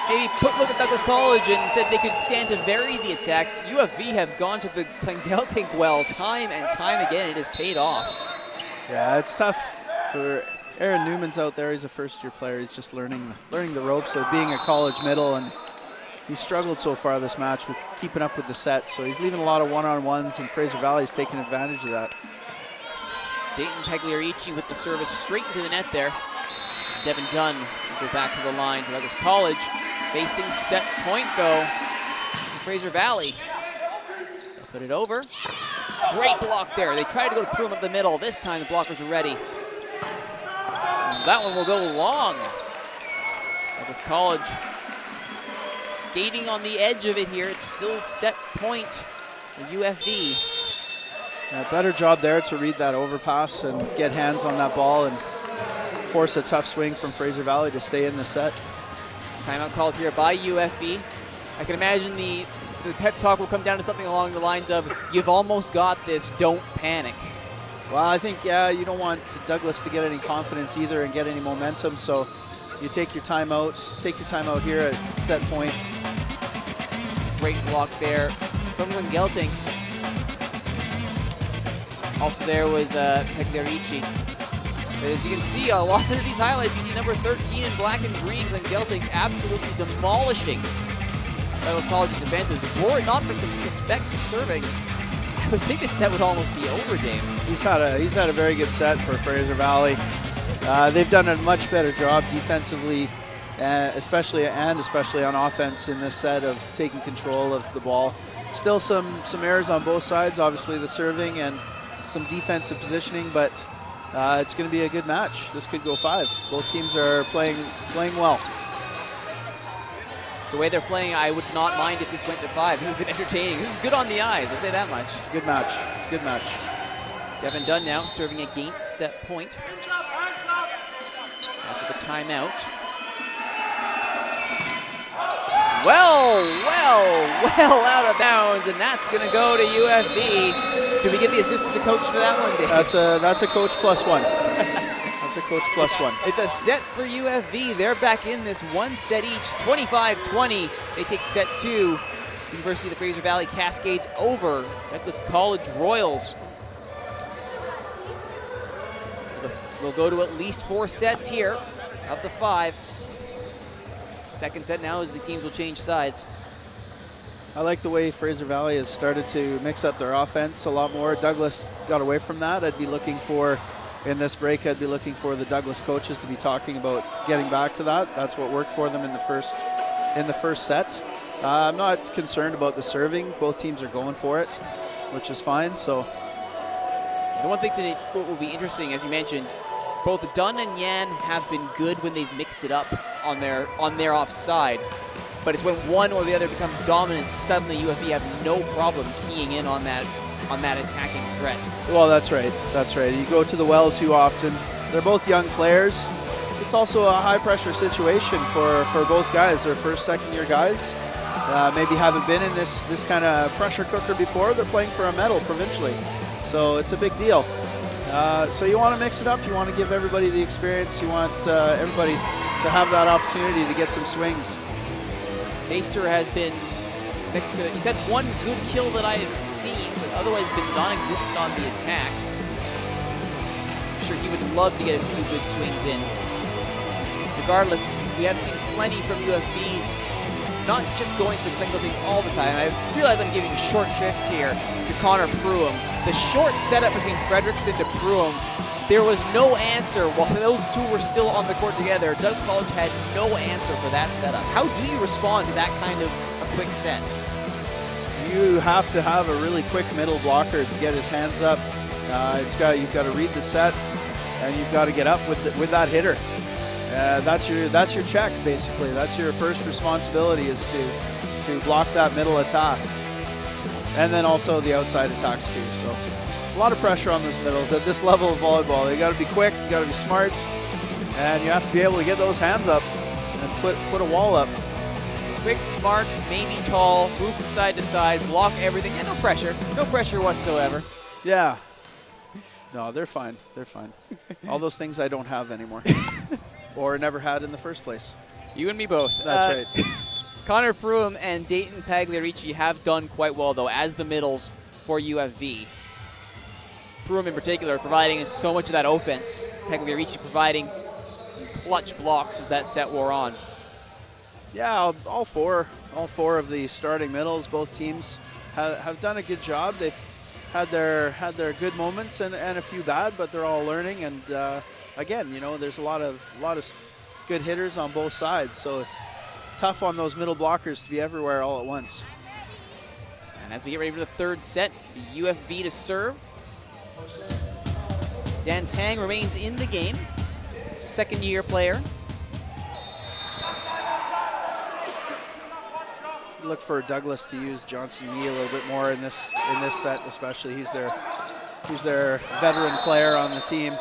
maybe look at Douglas College and said they could stand to vary the attack, UFV have gone to the Gelting well time and time again. It has paid off. Yeah, it's tough for Aaron Newman's out there. He's a first-year player. He's just learning the ropes of being a college middle, and he's struggled so far this match with keeping up with the sets. So he's leaving a lot of one-on-ones, and Fraser Valley's taking advantage of that. Dayton Pagliarici with the service straight into the net there. Devin Dunn will go back to the line for Douglas College. Facing set point, though, from Fraser Valley. They'll put it over. Great block there. They tried to go to Pruitt up the middle. This time the blockers are ready. And that one will go long. Douglas College skating on the edge of it here. It's still set point for UFV. Better job there to read that overpass and get hands on that ball and force a tough swing from Fraser Valley to stay in the set. Timeout called here by UFV. I can imagine the pep talk will come down to something along the lines of, you've almost got this, don't panic. Well, I think, yeah, you don't want Douglas to get any confidence either and get any momentum, so you take your timeout here at set point. Great block there from Gelting. Also there was Pagliarici. As you can see, a lot of these highlights, you see number 13 in black and green, Gelting absolutely demolishing Douglas College's defenses. Were it not for some suspect serving, I would think this set would almost be over, Dave. He's had a very good set for Fraser Valley. They've done a much better job defensively, especially on offense in this set of taking control of the ball. Still some errors on both sides, obviously the serving and some defensive positioning, but it's going to be a good match. This could go 5. Both teams are playing well. The way they're playing, I would not mind if this went to 5. This has been entertaining. This is good on the eyes, I'll say that much. It's a good match. It's a good match. Devin Dunn now serving against set point. After the timeout. Well out of bounds, and that's going to go to UFV. Did we get the assist to the coach for that one, Dave? That's a coach +1. That's a coach +1. It's a set for UFV. They're back in this one set each, 25-20. They take set 2. University of the Fraser Valley Cascades over Douglas College Royals. So we'll go to at least 4 sets here of the 5. Second set now as the teams will change sides. I like the way Fraser Valley has started to mix up their offense a lot more. Douglas got away from that. In this break, I'd be looking for the Douglas coaches to be talking about getting back to that. That's what worked for them in the first set. I'm not concerned about the serving. Both teams are going for it, which is fine. So, the one thing that will be interesting, as you mentioned, both Dunn and Yan have been good when they've mixed it up on their offside. But it's when one or the other becomes dominant, suddenly UFV have no problem keying in on that attacking threat. Well, that's right. That's right. You go to the well too often. They're both young players. It's also a high-pressure situation for both guys. They're first, second-year guys. Maybe haven't been in this kind of pressure cooker before. They're playing for a medal provincially. So it's a big deal. So you want to mix it up. You want to give everybody the experience. You want everybody to have that opportunity to get some swings. Meister has been next to, he's had one good kill that I have seen, but otherwise been non-existent on the attack. I'm sure he would love to get a few good swings in. Regardless, we have seen plenty from UFVs, not just going for the single thing all the time. I realize I'm giving a short shrift here to Connor Pruitt. The short setup between Fredrickson to Pruitt, there was no answer while those two were still on the court together. Douglas College had no answer for that setup. How do you respond to that kind of a quick set? You have to have a really quick middle blocker to get his hands up. You've got to read the set, and you've got to get up with that hitter. That's your check, basically. That's your first responsibility, is to block that middle attack. And then also the outside attacks too. So a lot of pressure on those middles at this level of volleyball. You got to be quick, you got to be smart, and you have to be able to get those hands up and put a wall up. Quick, smart, maybe tall, move from side to side, block everything, and no pressure whatsoever. Yeah. No, they're fine. They're fine. All those things I don't have anymore, or never had in the first place. You and me both. That's right. Connor Pruitt and Dayton Pagliarici have done quite well, though, as the middles for UFV. Pruitt in particular providing so much of that offense. Pagliarici providing some clutch blocks as that set wore on. Yeah, all four of the starting middles, both teams have done a good job. They've had their good moments and a few bad, but they're all learning. And again, you know, there's a lot of good hitters on both sides, so it's tough on those middle blockers to be everywhere all at once. And as we get ready for the third set, the UFV to serve. Dan Tang remains in the game, second-year player. Look for Douglas to use Johnson Yee a little bit more in this set, especially. He's their veteran player on the team.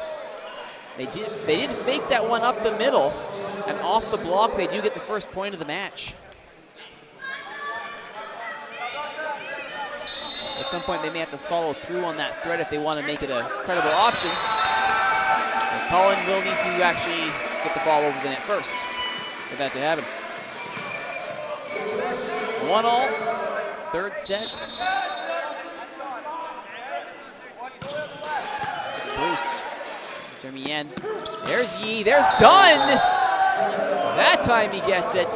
They did fake that one up the middle, and off the block they do get the first point of the match. At some point they may have to follow through on that threat if they want to make it a credible option. And Colin will need to actually get the ball over the net first for that to happen. 1-all, third set. Bruce, Jeremy Yen, there's Yee, there's Dunn! That time he gets it.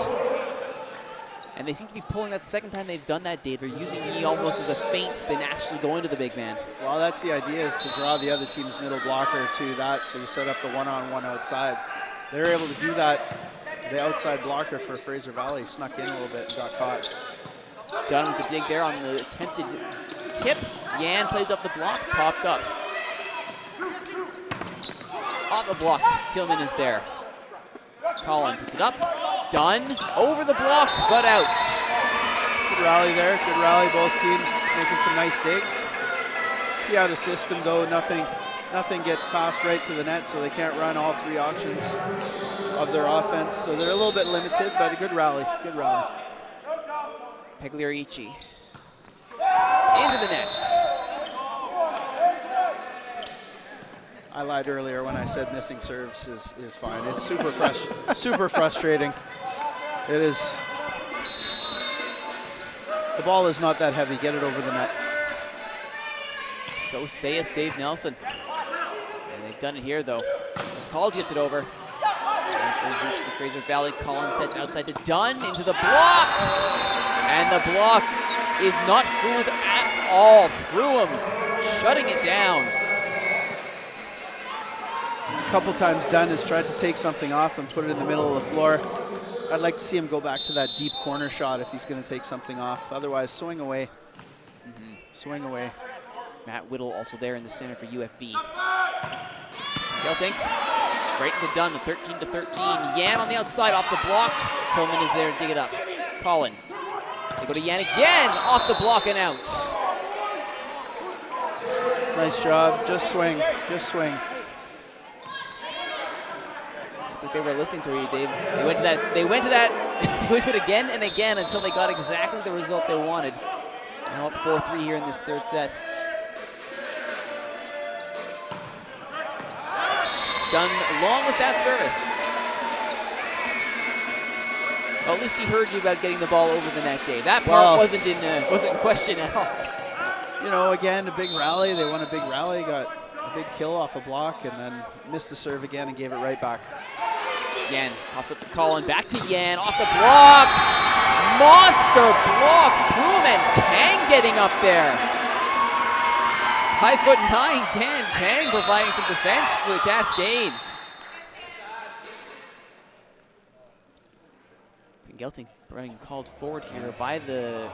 And they seem to be pulling that second time they've done that, Dave. They're using Yee almost as a feint than actually going to the big man. Well, that's the idea, is to draw the other team's middle blocker to that, so you set up the one-on-one outside. They were able to do that. The outside blocker for Fraser Valley snuck in a little bit and got caught. Done with the dig there on the attempted tip. Yan plays up the block, popped up. Off the block, Tillman is there. Colin puts it up, done, over the block, but out. Good rally there, good rally, both teams making some nice digs. See how the system go, nothing gets passed right to the net, so they can't run all three options of their offense. So they're a little bit limited, but a good rally, good rally. Pagliarici into the net. I lied earlier when I said missing serves is fine. It's super frustrating. It is. The ball is not that heavy. Get it over the net. So saith Dave Nelson. And they've done it here, though. As Call gets it over. There's the Fraser Valley. Collins sets outside to Dunn into the block. And the block is not fooled at all. Pruitt shutting it down. A couple times Dunn has tried to take something off and put it in the middle of the floor. I'd like to see him go back to that deep corner shot if he's going to take something off. Otherwise, swing away. Swing away. Matt Whittle also there in the center for UFV. Geltink, right to Dunn, the 13-13. Yan on the outside, off the block. Tillman is there to dig it up. Colin. They go to Yan again, off the block and out. Nice job. Just swing. Just swing. It's like they were listening to you, Dave. They went to that. They went to it again and again until they got exactly the result they wanted. Now up 4-3 here in this third set. Done long with that service. Well, at least he heard you about getting the ball over the net, Dave. That part wasn't in question at all. You know, again, a big rally. They won a big rally, got a big kill off a block, and then missed the serve again and gave it right back. Yan pops up to Colin, back to Yan, off the block. Monster block. Pruitt and Tang getting up there. 5'9", Tang providing some defense for the Cascades. Gelting being called forward here by the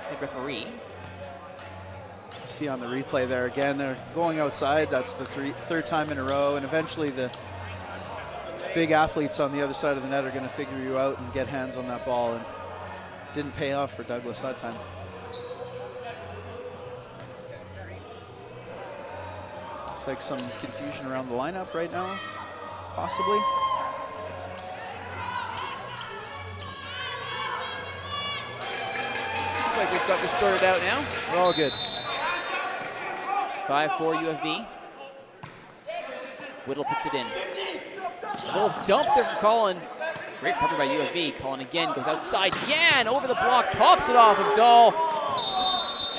head referee. See on the replay there again, they're going outside. That's the third time in a row, and eventually the big athletes on the other side of the net are going to figure you out and get hands on that ball, and didn't pay off for Douglas that time. Looks like some confusion around the lineup right now, possibly. Looks like we've got this sorted out now. We're all good. 5-4 UFV. Whittle puts it in. A little dump there from Colin. Great cover by UFV. Colin again goes outside. Yan over the block, pops it off of Dahl.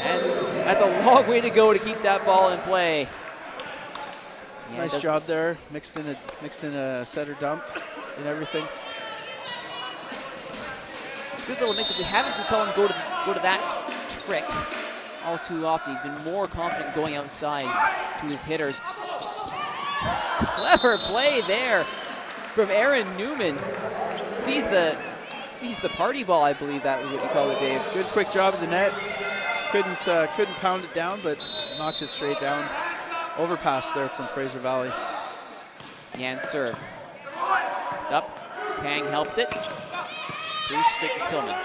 And that's a long way to go to keep that ball in play. Yan nice job there. Mixed in a setter dump and everything. It's a good little mix. We haven't seen Colin go to that trick all too often. He's been more confident going outside to his hitters. Clever play there from Aaron Newman. Sees the party ball, I believe that was what you call it, Dave. Good quick job at the net. Couldn't pound it down, but knocked it straight down. Overpass there from Fraser Valley. Yan serve. Up. Tang helps it. Bruce straight to Tillman.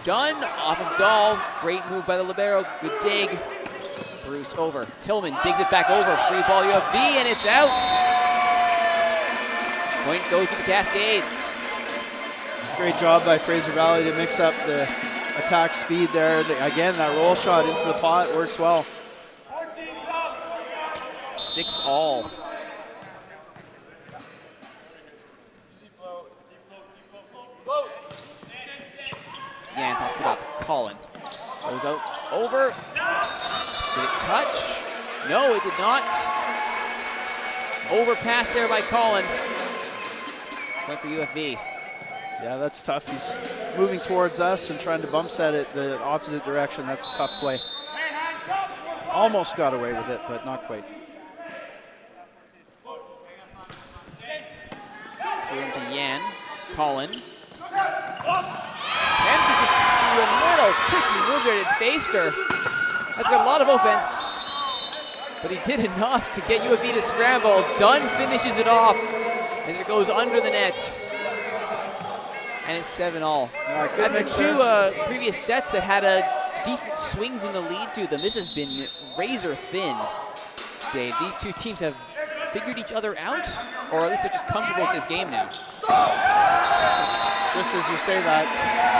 Done off of Dahl. Great move by the libero. Good dig. Bruce over. Tillman digs it back over. Free ball UFV, and it's out. Point goes to the Cascades. Great job by Fraser Valley to mix up the attack speed there. Again, that roll shot into the pot works well. 6-all. Yan pops it up. Colin goes out over. Did it touch? No, it did not. Overpass there by Colin. Point for UFV. Yeah, that's tough. He's moving towards us and trying to bump set it the opposite direction. That's a tough play. Almost got away with it, but not quite. Through to Yan. Colin. Ramsey just threw a little tricky move there to Baster. That's got a lot of offense, but he did enough to get UFV to scramble. Dunn finishes it off as it goes under the net. And it's 7-all. After two previous sets that had decent swings in the lead to them, this has been razor thin, Dave. These two teams have figured each other out, or at least they're just comfortable with this game now. Just as you say that,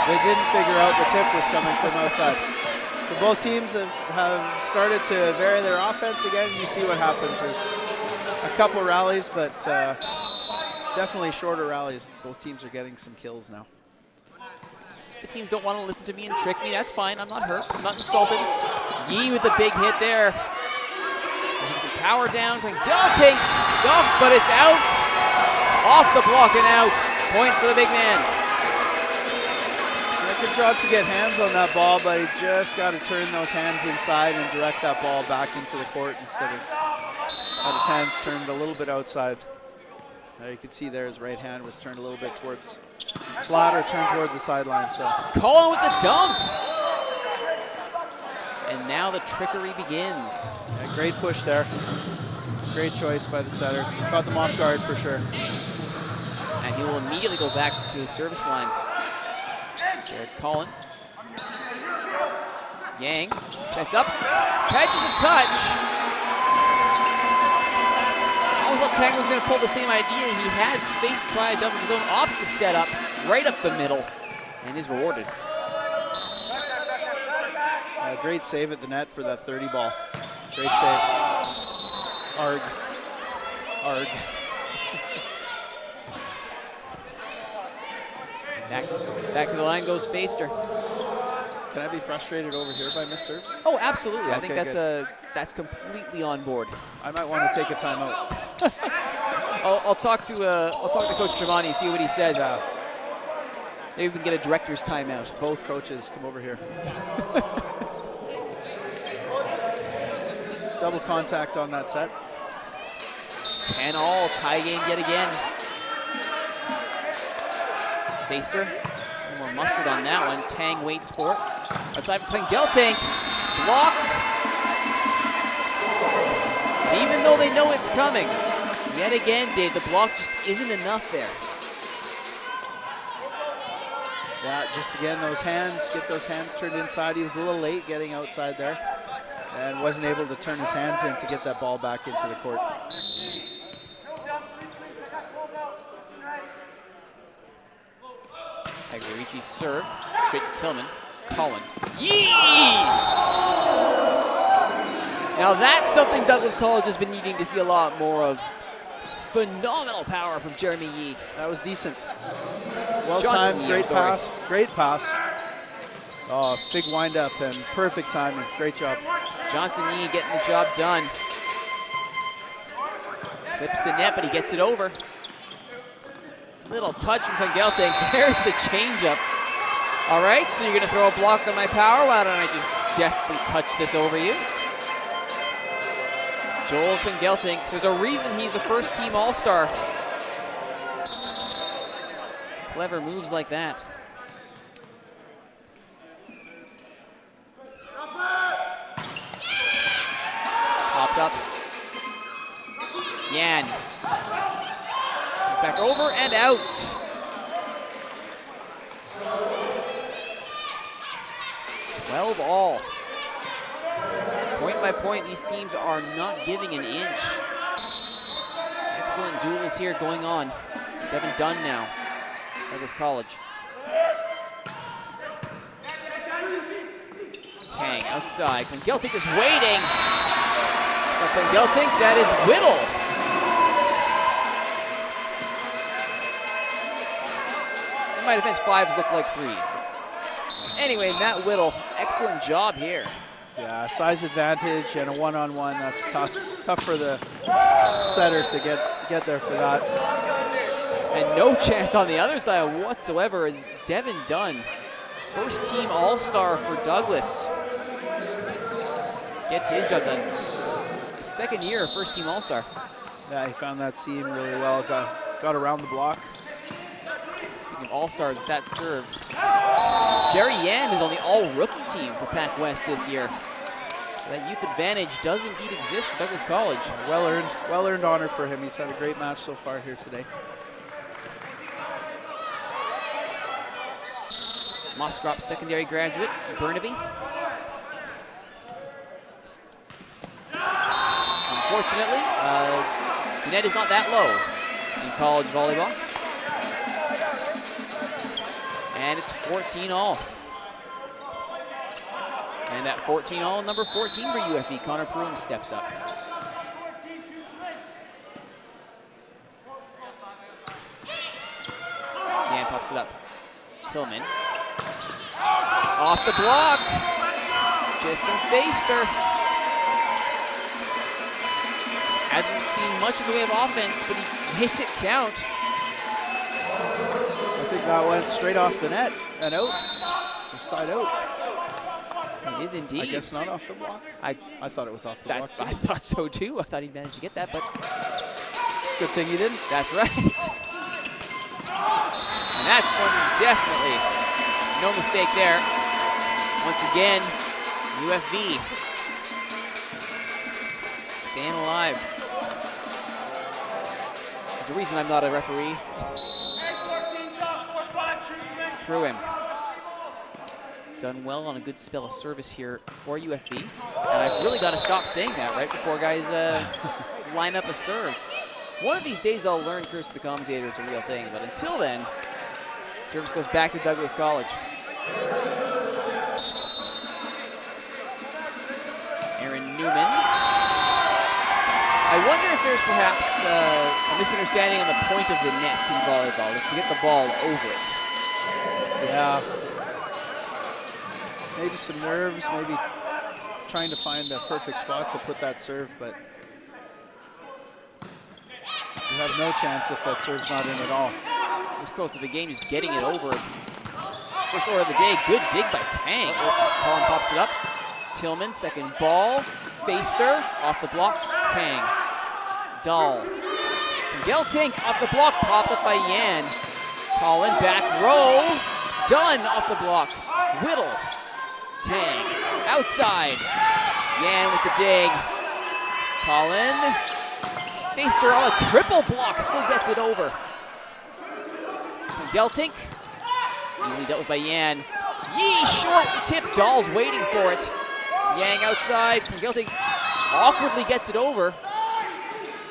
they didn't figure out the tip was coming from outside. So both teams have started to vary their offense again. You see what happens. There's a couple rallies, but definitely shorter rallies. Both teams are getting some kills now. The teams don't want to listen to me and trick me. That's fine. I'm not hurt. I'm not insulted. Yee with the big hit there. He's a power down. Gelting stuff, but it's out. Off the block and out. Point for the big man. Yeah, good job to get hands on that ball, but he just got to turn those hands inside and direct that ball back into the court instead of had his hands turned a little bit outside. You can see there his right hand was turned a little bit towards flat or turned toward the sideline. So Colin with the dunk. And now the trickery begins. Yeah, great push there. Great choice by the setter. Caught them off guard for sure. And he will immediately go back to the service line. Jared Colin. Yang sets up, catches a touch. I almost thought Tang was going to pull the same idea. He had space to try a dump of his own ops to set up right up the middle and is rewarded. Great save at the net for that 30 ball. Great save. Arg. Arg. Back to the line goes Faster. Can I be frustrated over here by missed serves? Oh, absolutely. Okay, I think that's completely on board. I might want to take a timeout. I'll talk to Coach Tremonti, see what he says. Yeah. Maybe we can get a director's timeout. Both coaches come over here. Double contact on that set. 10-all, tie game yet again. Faster, a little more mustard on that one. Tang waits for it. Outside playing Gelting, blocked. Even though they know it's coming, yet again, Dave, the block just isn't enough there. Yeah, just again, those hands, get those hands turned inside. He was a little late getting outside there. and wasn't able to turn his hands in to get that ball back into the court. Agarici serve, straight to Tillman. Collin. Yee! Now that's something Douglas College has been needing to see a lot more of. Phenomenal power from Jeremy Yee. That was decent. Well timed, great pass, great pass. Oh, big wind up and perfect timing. Great job. Johnson Yee getting the job done. Flips the net, but he gets it over. Little touch from Van Gelting. There's the changeup. All right, so you're going to throw a block on my power. Why don't I just deftly touch this over you? Joel Van Gelting. There's a reason he's a first-team All-Star. Clever moves like that. Popped up. Yan. Comes back over and out. All. Point by point, these teams are not giving an inch. Excellent duels here going on. Devin Dunn now, Douglas College. Tang outside. Van Gelting is waiting. Van Gelting, that is Whittle. In my defense, fives look like threes. Anyway, Matt Whittle, excellent job here. Yeah, size advantage and a one-on-one. That's tough. Tough for the setter to get there for that. And no chance on the other side whatsoever is Devin Dunn, first team All-Star for Douglas. Gets his job done. Second year, first team All-Star. Yeah, he found that seam really well. Got around the block. Speaking of All-Stars with that serve, Jerry Yan is on the all-rookie team for PACWEST this year. So that youth advantage does indeed exist for Douglas College. Well-earned honor for him. He's had a great match so far here today. Mosscrop secondary graduate, Burnaby. Unfortunately, the net is not that low in college volleyball. And it's 14-all. And at 14-all, number 14 for UFV, Connor Proom steps up. Dan pops it up. Tillman. Off the block. Justin Faster. Hasn't seen much in the way of offense, but he makes it count. I think that went straight off the net and out, or side out. It is indeed. I guess not off the block. I thought it was off the block too. I thought so too. I thought he managed to get that, but good thing he didn't. That's right. And that one definitely no mistake there. Once again, UFV staying alive. There's a reason I'm not a referee. Through him. Done well on a good spell of service here for UFV. And I've really got to stop saying that right before guys line up a serve. One of these days I'll learn curse the commentator is a real thing, but until then, service goes back to Douglas College. Aaron Newman. I wonder if there's perhaps a misunderstanding on the point of the net in volleyball, is to get the ball over it. Yeah. Maybe some nerves, maybe trying to find the perfect spot to put that serve, but you have no chance if that serve's not in at all. This close to the game, just getting it over. First order of the day, good dig by Tang. Collin pops it up. Tillman, second ball. Faster, off the block, Tang. Dahl. Gelting, off the block, popped up by Yan. Collin, back row. Dunn, off the block. Whittle. Tang, outside. Yan with the dig. Collin. Faster on a triple block, still gets it over. Gelting. Easily dealt with by Yan. Yee short the tip, Dahl's waiting for it. Yang outside. Gilting awkwardly gets it over.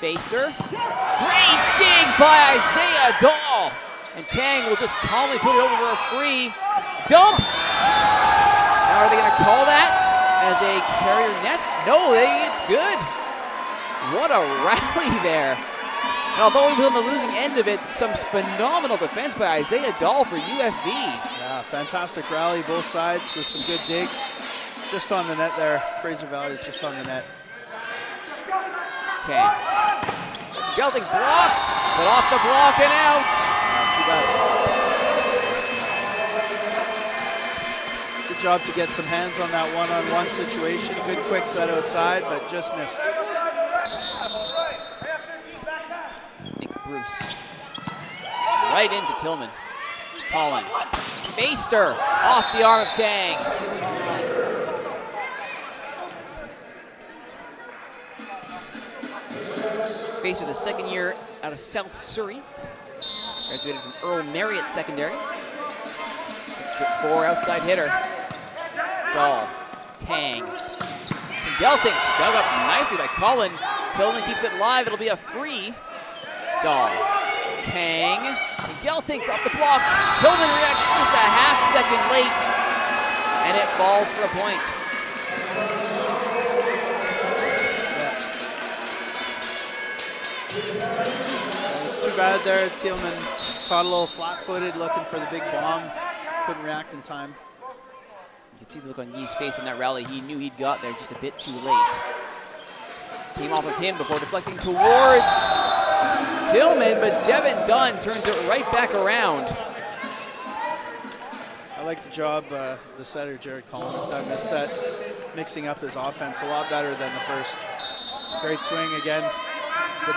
Baster. Great dig by Isaiah Dahl. And Tang will just calmly put it over for a free dump. Now are they going to call that as a carrier net? No, it's good. What a rally there. And although he was on the losing end of it, some phenomenal defense by Isaiah Dahl for UFV. Yeah, fantastic rally, both sides with some good digs. Just on the net there. Fraser Valley is just on the net. Tang. Gelding blocked, but off the block and out. Not too bad. Good job to get some hands on that one-on-one situation. Good quick set outside, but just missed. Nick Bruce. Right into Tillman. Colin. Baster off the arm of Tang. Baster, the second year out of South Surrey. Graduated from Earl Marriott Secondary. 6'4" outside hitter. Dahl. Tang. And Gelting dug up nicely by Colin. Tillman keeps it live. It'll be a free. Dahl. Tang. And Gelting off the block. Tillman reacts just a half-second late. And it falls for a point. Too bad there. Tillman caught a little flat-footed, looking for the big bomb. Couldn't react in time. You can see the look on Yee's face in that rally. He knew he'd got there just a bit too late. Came off of him before deflecting towards Tillman, but Devin Dunn turns it right back around. I like the job the setter, Jared Collins, has done this set, mixing up his offense a lot better than the first. Great swing again. The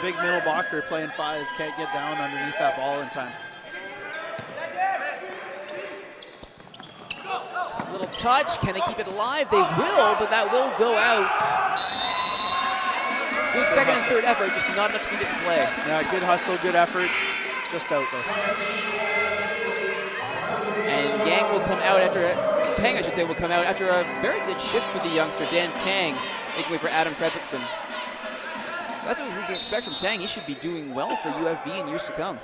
big middle blocker playing 5 can't get down underneath that ball in time. A little touch. Can they keep it alive? They will, but that will go out. Good second and third effort, just not enough to keep it in play. Yeah, good hustle, good effort. Just out though. And Yang will come out after, Tang I should say, will come out after a very good shift for the youngster, Dan Tang, making way for Adam Fredrickson. That's what we can expect from Tang. He should be doing well for UFV in years to come.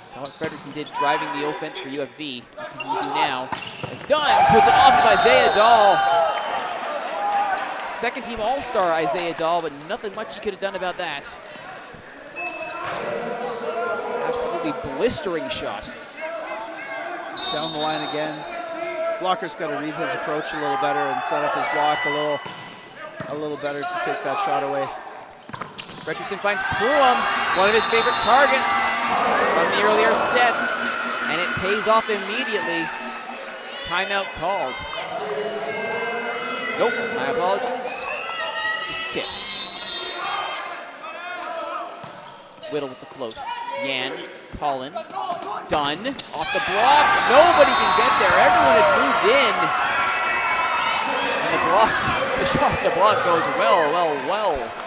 Saw what Fredrickson did driving the offense for UFV. What can he do now? It's done. Puts it off of Isaiah Dahl. Second team All-Star Isaiah Dahl, but nothing much he could have done about that. Absolutely blistering shot. Down the line again. Blocker's got to read his approach a little better and set up his block a little better to take that shot away. Fredrickson finds Pruitt, one of his favorite targets from the earlier sets, and it pays off immediately. Timeout called. Nope, my apologies. Just a tip. Whittle with the float. Yan, Colin, Dunn, off the block. Nobody can get there. Everyone had moved in. And the shot off the block goes well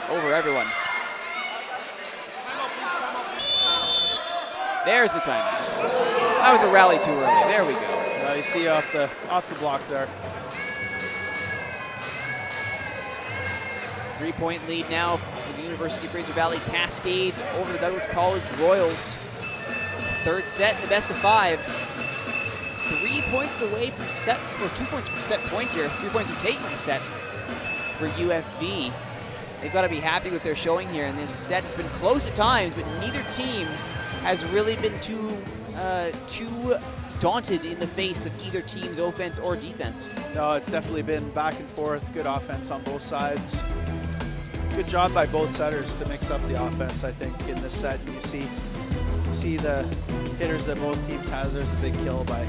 over everyone. There's the timeout. That was a rally too early. There we go. You see off the block there. 3-point lead now for the University of Fraser Valley Cascades over the Douglas College Royals. Third set in the best of 5. 3 points away from set, or 2 points from set point here. 3 points from taking the set for UFV. They've got to be happy with their showing here, and this set has been close at times, but neither team has really been too daunted in the face of either team's offense or defense. No, it's definitely been back and forth, good offense on both sides. Good job by both setters to mix up the offense, I think, in this set. You see the hitters that both teams has. There's a big kill by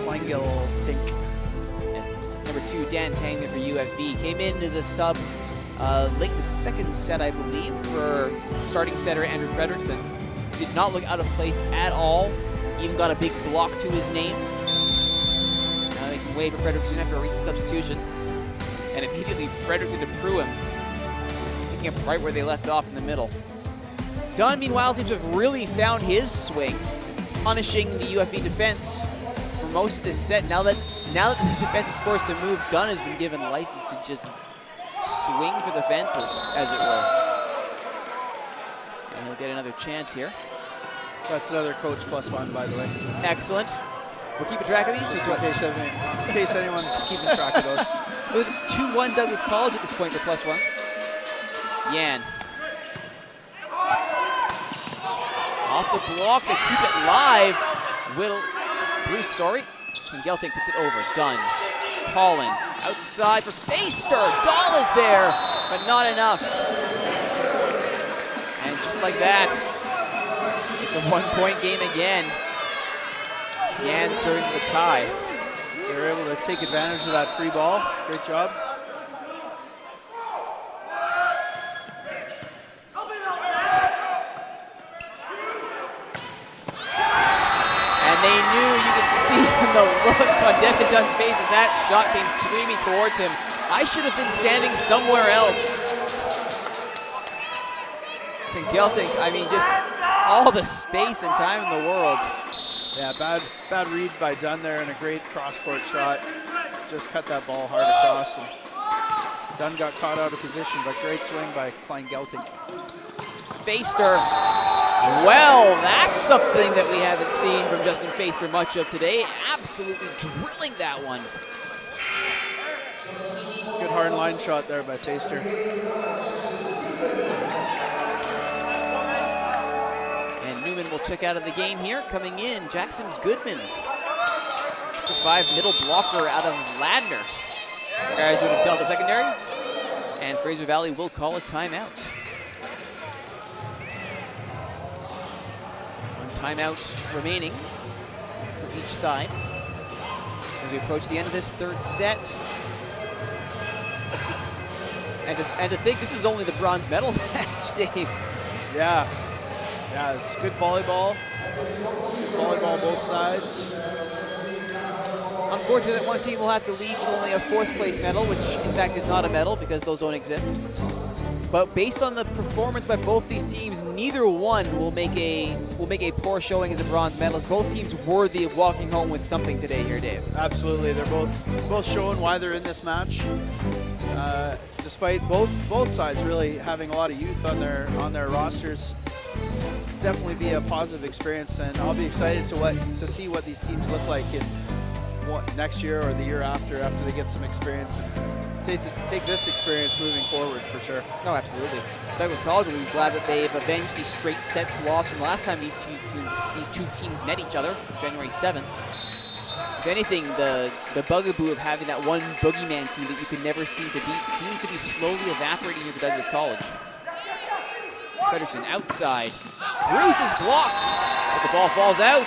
Kleingill Tink. Number 2, Dan Tang for UFV. Came in as a sub late in the second set, I believe, for starting setter Andrew Fredrickson. Did not look out of place at all. Even got a big block to his name. They can wave at Fredrickson after a recent substitution. And immediately Fredrickson to Pruitt, picking up right where they left off in the middle. Dunn, meanwhile, seems to have really found his swing. punishing the UFV defense for most of this set. Now that the defense is forced to move, Dunn has been given license to just swing for the fences, as it were. And he'll get another chance here. That's another coach +1, by the way. Excellent. We're keeping track of these? Just in case anyone's keeping track of those. Oh, it's 2-1 Douglas College at this point for +1s. Yan. Off the block, they keep it live. Bruce, sorry. And Gelting puts it over. Dunn. Collin. Outside for Faster. Dahl is there, but not enough. And just like that, it's a 1-point game again. Yan serving the tie. They were able to take advantage of that free ball. Great job. And they knew, you could see the look on Devin Dunn's face as that shot came screaming towards him. I should have been standing somewhere else. And Gelting, I mean, just all the space and time in the world. Yeah, bad read by Dunn there and a great cross-court shot. Just cut that ball hard across. And Dunn got caught out of position, but great swing by Klein Gelting. Faster. Well, that's something that we haven't seen from Justin Faster much of today. Absolutely drilling that one. Good hard line shot there by Faster. Newman will check out of the game here. Coming in, Jackson Goodman. 6'5" middle blocker out of Ladner. Guys would have dealt the secondary. And Fraser Valley will call a timeout. One timeout remaining for each side as we approach the end of this third set. And to think this is only the bronze medal match, Dave. Yeah. Yeah, it's good volleyball. Volleyball both sides. Unfortunate that one team will have to leave with only a 4th place medal, which in fact is not a medal because those don't exist. But based on the performance by both these teams, neither one will make a poor showing as a bronze medalist. Both teams worthy of walking home with something today here, Dave. Absolutely, they're both showing why they're in this match. Despite both sides really having a lot of youth on their rosters. Definitely be a positive experience, and I'll be excited to see what these teams look like in next year or the year after they get some experience and take this experience moving forward for sure. No, absolutely. Douglas College will be glad that they've avenged these straight sets lost from the last time these two teams met each other, January 7th. If anything, the bugaboo of having that one boogeyman team that you could never seem to beat seems to be slowly evaporating here for Douglas College. Frederickson outside. Bruce is blocked, but the ball falls out.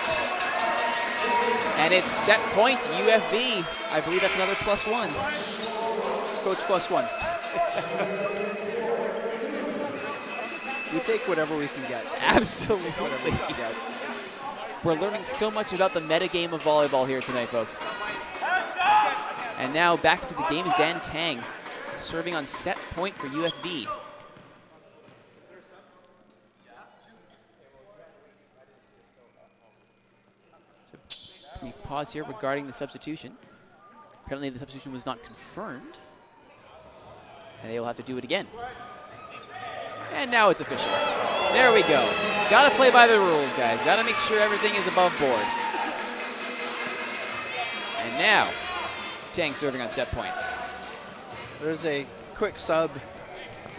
And it's set point, UFV. I believe that's another +1. Coach +1. We take whatever we can get. Absolutely. We're learning so much about the metagame of volleyball here tonight, folks. And now back to the game is Dan Tang, serving on set point for UFV. We pause here regarding the substitution. Apparently the substitution was not confirmed. And they will have to do it again. And now it's official. There we go. Gotta play by the rules, guys. Gotta make sure everything is above board. And now, Tang serving on set point. There's a quick sub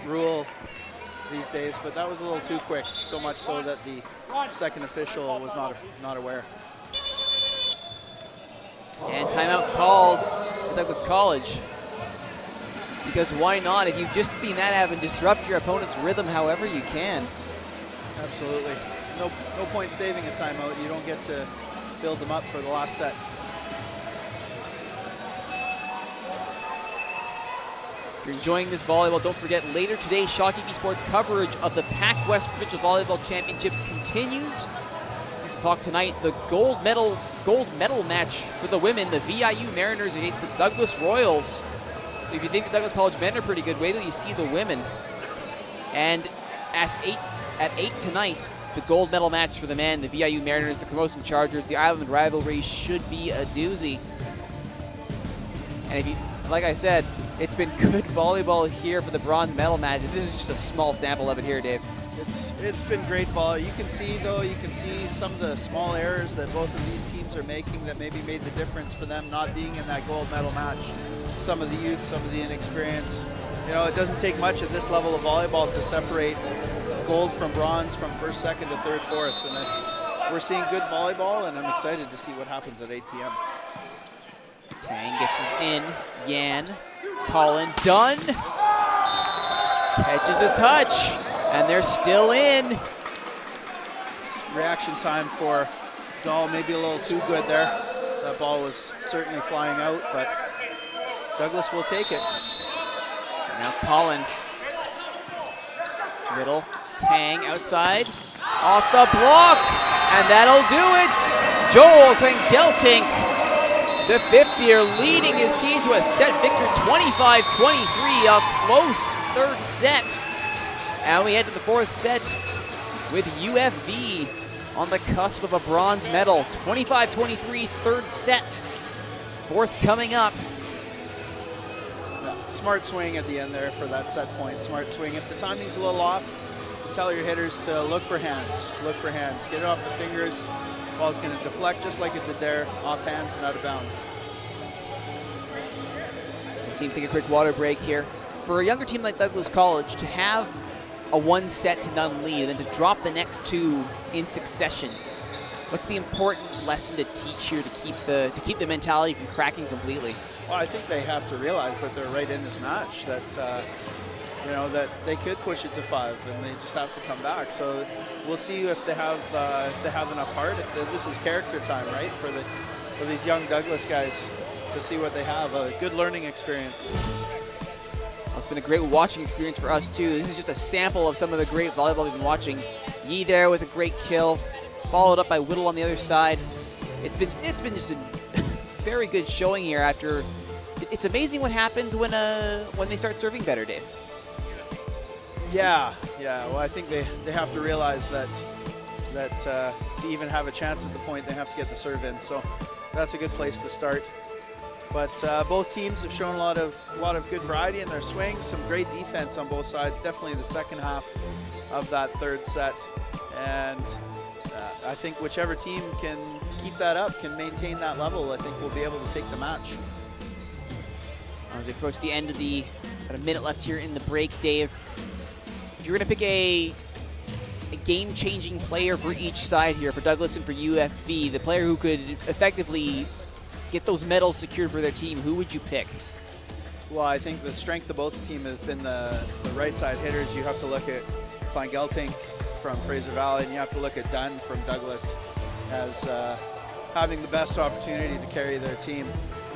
rule these days, but that was a little too quick, so much so that the second official was not aware. And timeout called for Douglas College. Because why not? If you've just seen that happen, disrupt your opponent's rhythm however you can. Absolutely. No point saving a timeout. You don't get to build them up for the last set. If you're enjoying this volleyball, don't forget later today, Shaw TV Sports coverage of the PACWEST Provincial Volleyball Championships continues. 6 o'clock tonight, the gold medal match for the women, the VIU Mariners against the Douglas Royals. So if you think the Douglas College men are pretty good, wait till you see the women. And at 8 tonight, the gold medal match for the men, the VIU Mariners, the Camosun Chargers, the Island rivalry should be a doozy. And if you, like I said, it's been good volleyball here for the bronze medal match. This is just a small sample of it here, Dave. It's been great volleyball. You can see, though, some of the small errors that both of these teams are making that maybe made the difference for them not being in that gold medal match. Some of the youth, some of the inexperience. You know, it doesn't take much at this level of volleyball to separate gold from bronze, from first, second to third, fourth. And we're seeing good volleyball, and I'm excited to see what happens at 8 p.m. Tang gets this in. Yan, Colin, done. Catches a touch, and they're still in. Reaction time for Dahl, maybe a little too good there. That ball was certainly flying out, but Douglas will take it. Now Colin. Middle, Tang outside. Off the block, and that'll do it. Joel Klingelting, the fifth year, leading his team to a set victory, 25-23, a close third set. And we head to the fourth set with UFV on the cusp of a bronze medal. 25-23, third set. Fourth coming up. Smart swing at the end there for that set point. Smart swing. If the timing's a little off, tell your hitters to look for hands. Look for hands. Get it off the fingers. Ball's going to deflect just like it did there, off hands and out of bounds. They seem to take a quick water break here. For a younger team like Douglas College, to have a 1-set-to-none lead and then to drop the next two in succession, what's the important lesson to teach here to keep the mentality from cracking completely? Well, I think they have to realize that they're right in this match, that you know, that they could push it to 5, and they just have to come back. So we'll see if they have enough heart. This is character time, right, for these young Douglas guys to see what they have. A good learning experience. Well, it's been a great watching experience for us too. This is just a sample of some of the great volleyball we've been watching. Yi there with a great kill, followed up by Whittle on the other side. It's been just a very good showing here. After it's amazing what happens when they start serving better, Dave. Yeah. Well, I think they have to realize that to even have a chance at the point, they have to get the serve in. So that's a good place to start. But both teams have shown a lot of good variety in their swings. Some great defense on both sides. Definitely the second half of that third set, and I think whichever team can keep that up, can maintain that level, I think we'll be able to take the match. As we approach the end of about a minute left here in the break, Dave, if you're going to pick a game-changing player for each side here, for Douglas and for UFV, the player who could effectively get those medals secured for their team, who would you pick? Well, I think the strength of both teams has been the right side hitters. You have to look at Klingelting from Fraser Valley, and you have to look at Dunn from Douglas as having the best opportunity to carry their team.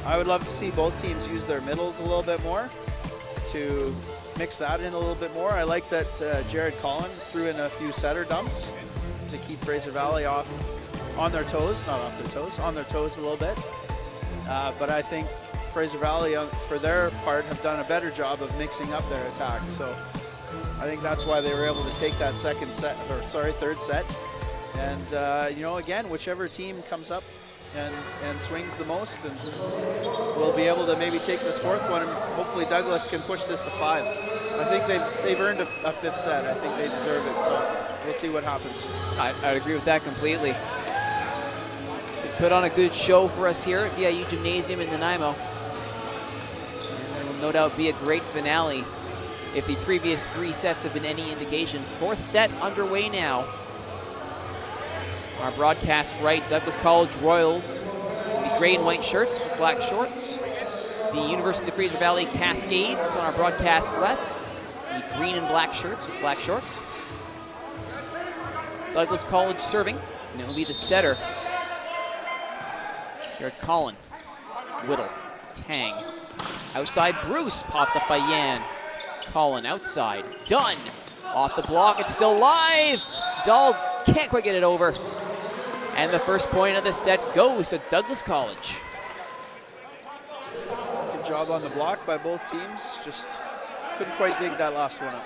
I would love to see both teams use their middles a little bit more, to mix that in a little bit more. I like that Jared Collin threw in a few setter dumps to keep Fraser Valley on their toes a little bit. But I think Fraser Valley, for their part, have done a better job of mixing up their attack. So I think that's why they were able to take that third set. And you know, again, whichever team comes up and swings the most, and we'll be able to maybe take this fourth one, and hopefully Douglas can push this to 5. I think they've earned a fifth set. I think they deserve it, so we'll see what happens. I'd agree with that completely. They put on a good show for us here at VIU Gymnasium in Nanaimo. And there will no doubt be a great finale if the previous 3 sets have been any indication. Fourth set underway now. Our broadcast right, Douglas College Royals, the gray and white shirts with black shorts. The University of the Fraser Valley Cascades on our broadcast left, the green and black shirts with black shorts. Douglas College serving, and it will be the setter. Jared Collin, Whittle, Tang. Outside, Bruce, popped up by Yan. Collin outside, done. Off the block, it's still live. Dahl can't quite get it over. And the first point of the set goes to Douglas College. Good job on the block by both teams. Just couldn't quite dig that last one up.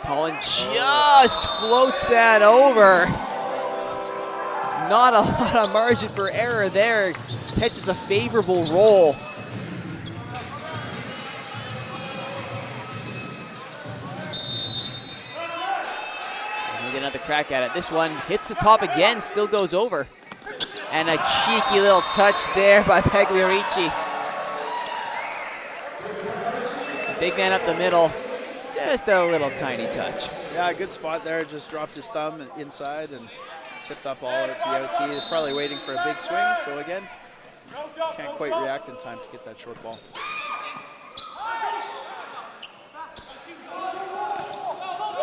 Colin just floats that over. Not a lot of margin for error there. Catches a favorable roll. We'll get another crack at it. This one hits the top again, still goes over. And a cheeky little touch there by Pagliarici. Big man up the middle, just a little tiny touch. Yeah, good spot there. Just dropped his thumb inside and tipped that ball out to the OT. They're probably waiting for a big swing, so again, can't quite react in time to get that short ball.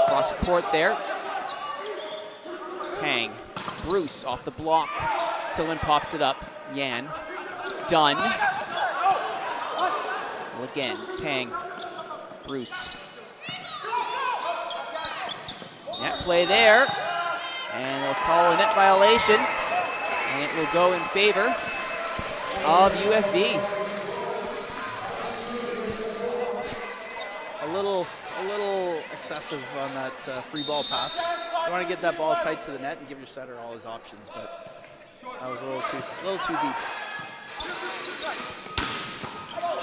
Cross court there. Tang. Bruce off the block. Tillman pops it up. Yan. Dunn. Well, again, Tang. Bruce. Net play there. And they'll call a net violation. And it will go in favor of UFV. A little excessive on that free ball pass. You want to get that ball tight to the net and give your setter all his options, but that was a little too deep.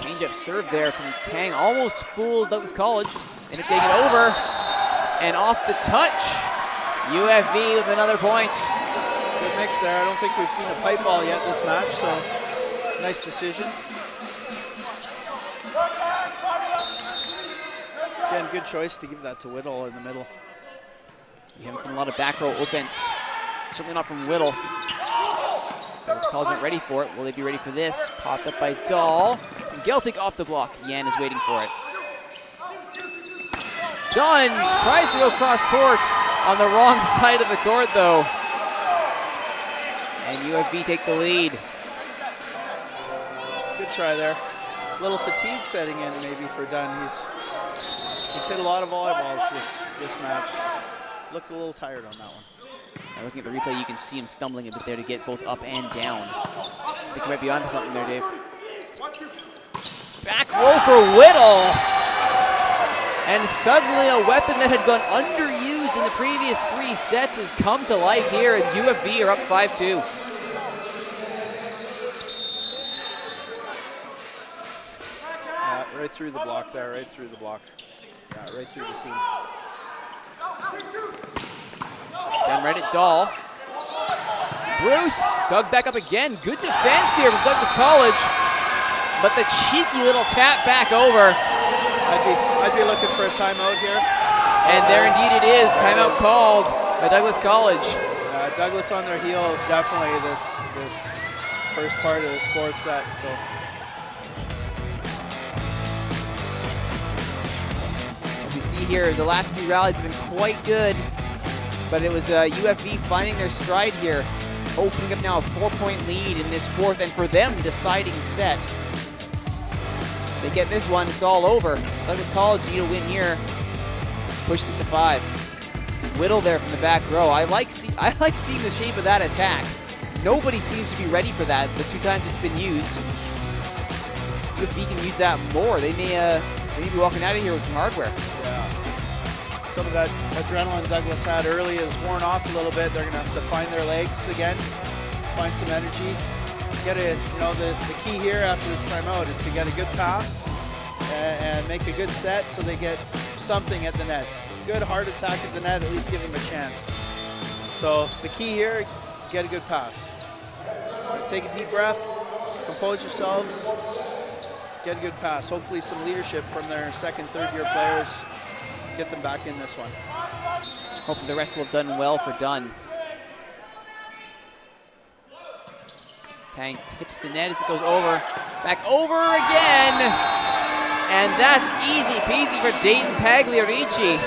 Change-up serve there from Tang. Almost fooled Douglas College. And if they get over and off the touch, UFV with another point. Good mix there. I don't think we've seen a pipe ball yet this match, so nice decision. Again, good choice to give that to Whittle in the middle. We haven't seen a lot of back row offense. Certainly not from Whittle. Douglas College not ready for it. Will they be ready for this? Popped up by Dahl. And Geltic off the block. Yan is waiting for it. Dunn tries to go cross court on the wrong side of the court, though. And UFV take the lead. Good try there. Little fatigue setting in maybe for Dunn. He's hit a lot of volleyballs this match. Looked a little tired on that one. Now looking at the replay, you can see him stumbling a bit there to get both up and down. I think you might be onto something there, Dave. Back row for Whittle. And suddenly a weapon that had gone underused in the previous 3 sets has come to life here, and UFV are up 5-2. Right through the block there, right through the block. Yeah, right through the seam. Done right at Dahl. Bruce dug back up again. Good defense here from Douglas College. But the cheeky little tap back over. I'd be looking for a timeout here. And there indeed it is. Timeout called by Douglas College. Douglas on their heels definitely this first part of this 4th set. So. As you see here, the last few rallies have been quite good. But it was UFV finding their stride here, opening up now a 4-point lead in this 4th, and for them, deciding set. They get this one, it's all over. Douglas College need a win here. Push this to 5. Whittle there from the back row. I like seeing the shape of that attack. Nobody seems to be ready for that the 2 times it's been used. UFV can use that more. They may be walking out of here with some hardware. Yeah. Some of that adrenaline Douglas had early has worn off a little bit. They're going to have to find their legs again, find some energy. Get it. The key here after this timeout is to get a good pass and make a good set so they get something at the net. Good hard attack at the net, at least give them a chance. So the key here, get a good pass. Take a deep breath, compose yourselves, get a good pass. Hopefully some leadership from their 2nd, 3rd year players. Get them back in this one. Hopefully the rest will have done well for Dunn. Tang tips the net as it goes over. Back over again. And that's easy peasy for Dayton Pagliarici.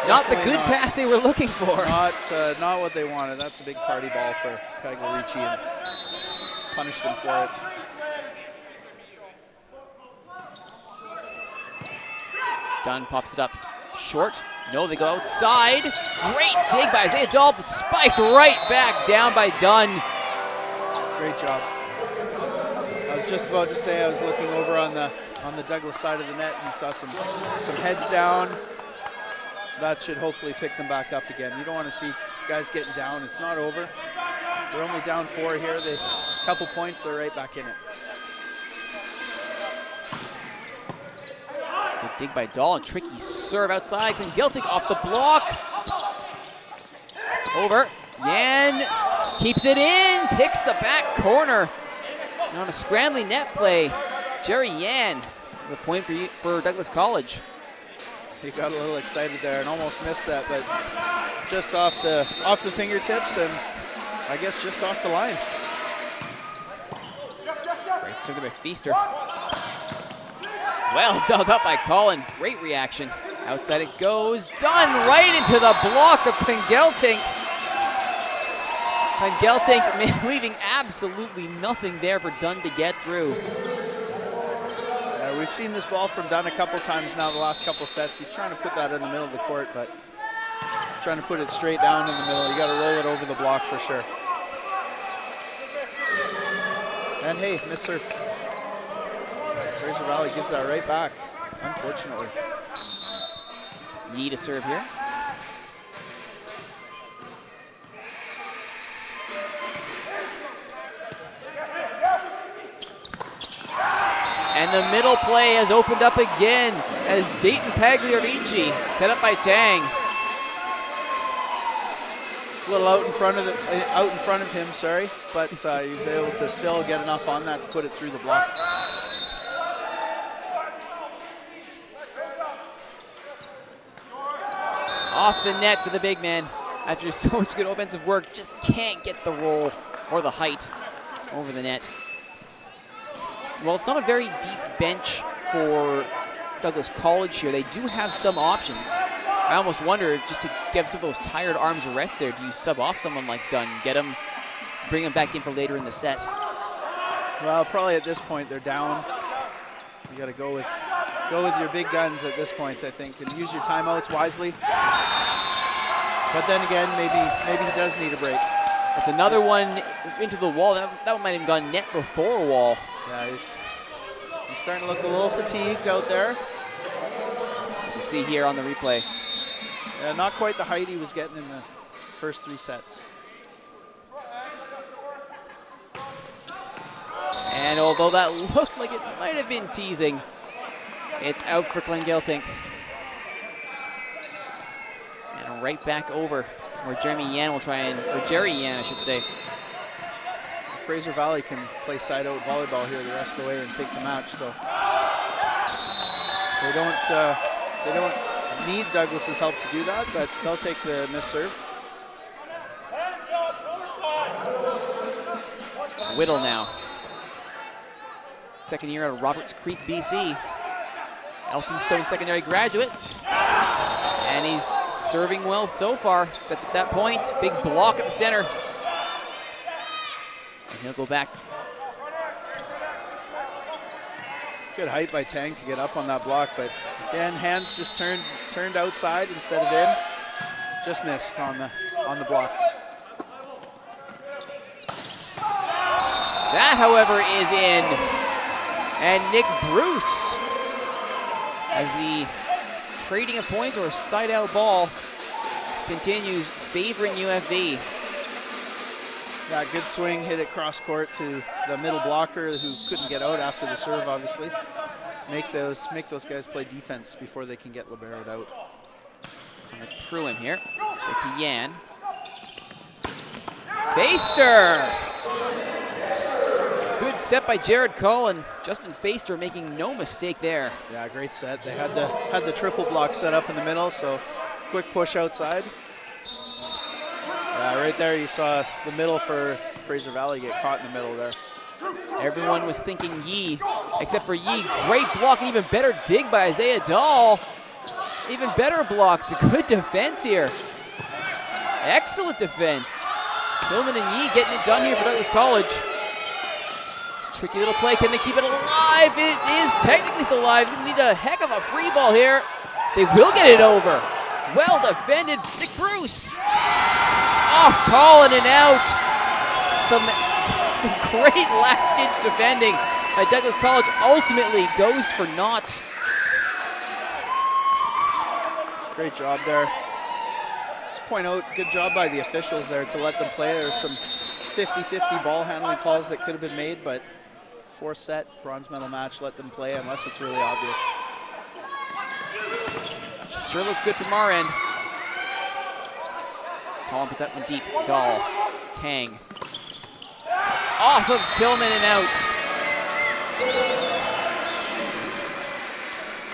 Not the good pass they were looking for. Not what they wanted. That's a big party ball for Pagliarici, and punish them for it. Dunn pops it up short. No, they go outside. Great dig by Isaiah Dahl, spiked right back down by Dunn. Great job. I was just about to say I was looking over on the Douglas side of the net and you saw some heads down. that should hopefully pick them back up again. You don't want to see guys getting down. It's not over. They're only down 4 here. They couple points, they're right back in it. Good dig by Dahl, and tricky serve outside. Gelting off the block. It's over. Yan keeps it in, picks the back corner. And on a scrambling net play, Jerry Yan, the point for Douglas College. He got a little excited there and almost missed that, but just off the fingertips and I guess just off the line. Great serve by Feaster. Well dug up by Colin. Great reaction. Outside it goes. Done right into the block of Gelting. Gelting leaving absolutely nothing there for Dunn to get through. We've seen this ball from Dunn a couple times now the last couple sets. He's trying to put that in the middle of the court, but trying to put it straight down in the middle. You got to roll it over the block for sure. And hey, miss serve. Fraser Valley gives that right back, unfortunately. Yee to serve here. And the middle play has opened up again as Dayton Pagliarici set up by Tang. A little out in front of him, sorry, but he was able to still get enough on that to put it through the block. Off the net for the big man. After so much good offensive work, just can't get the roll or the height over the net. Well, it's not a very deep bench for Douglas College here. They do have some options. I almost wonder, just to give some of those tired arms a rest there, do you sub off someone like Dunn, get him, bring him back in for later in the set? Well, probably at this point they're down. You got to go with your big guns at this point, I think, and use your timeouts wisely. But then again, maybe he does need a break. That's another one into the wall. That one might have gone net before a wall. Yeah, he's starting to look a little fatigued out there. As you see here on the replay. Not quite the height he was getting in the first 3 sets. And although that looked like it might have been teasing, it's out for Gelting. And right back over where Jerry Yan will try and, or Jerry Yan, I should say. Fraser Valley can play side-out volleyball here the rest of the way and take the match, so they don't need Douglas's help to do that, but they'll take the miss serve. Whittle now. Second year out of Roberts Creek, BC. Elphinstone secondary graduate. And he's serving well so far. Sets up that point. Big block at the center. And he'll go back. Good height by Tang to get up on that block, but again, hands just turned outside instead of in. Just missed on the block. That, however, is in. And Nick Bruce, as the trading of points or side-out ball continues favoring UFV. Yeah, good swing, hit it cross court to the middle blocker who couldn't get out after the serve, obviously. Make those guys play defense before they can get liberoed out. Connor Pruitt here. Straight to Yan. Faster! Good set by Jared Cullen. Justin Faster making no mistake there. Yeah, great set. They had the triple block set up in the middle, so quick push outside. Yeah, right there you saw the middle for Fraser Valley get caught in the middle there. Everyone was thinking Yee, except for Yee. Great block and even better dig by Isaiah Dahl. Even better block. The good defense here. Excellent defense. Hillman and Yee getting it done here for Douglas College. Tricky little play. Can they keep it alive? It is technically still alive. They need a heck of a free ball here. They will get it over. Well defended. Nick Bruce. Off Colin and out. Some great last-ditch defending by Douglas College. Ultimately goes for naught. Great job there. Just point out, good job by the officials there to let them play. There's some 50-50 ball handling calls that could have been made, but 4-set bronze medal match, let them play unless it's really obvious. Sure looks good from our end. Colin puts that one deep. Dahl, Tang. Off of Tillman and out.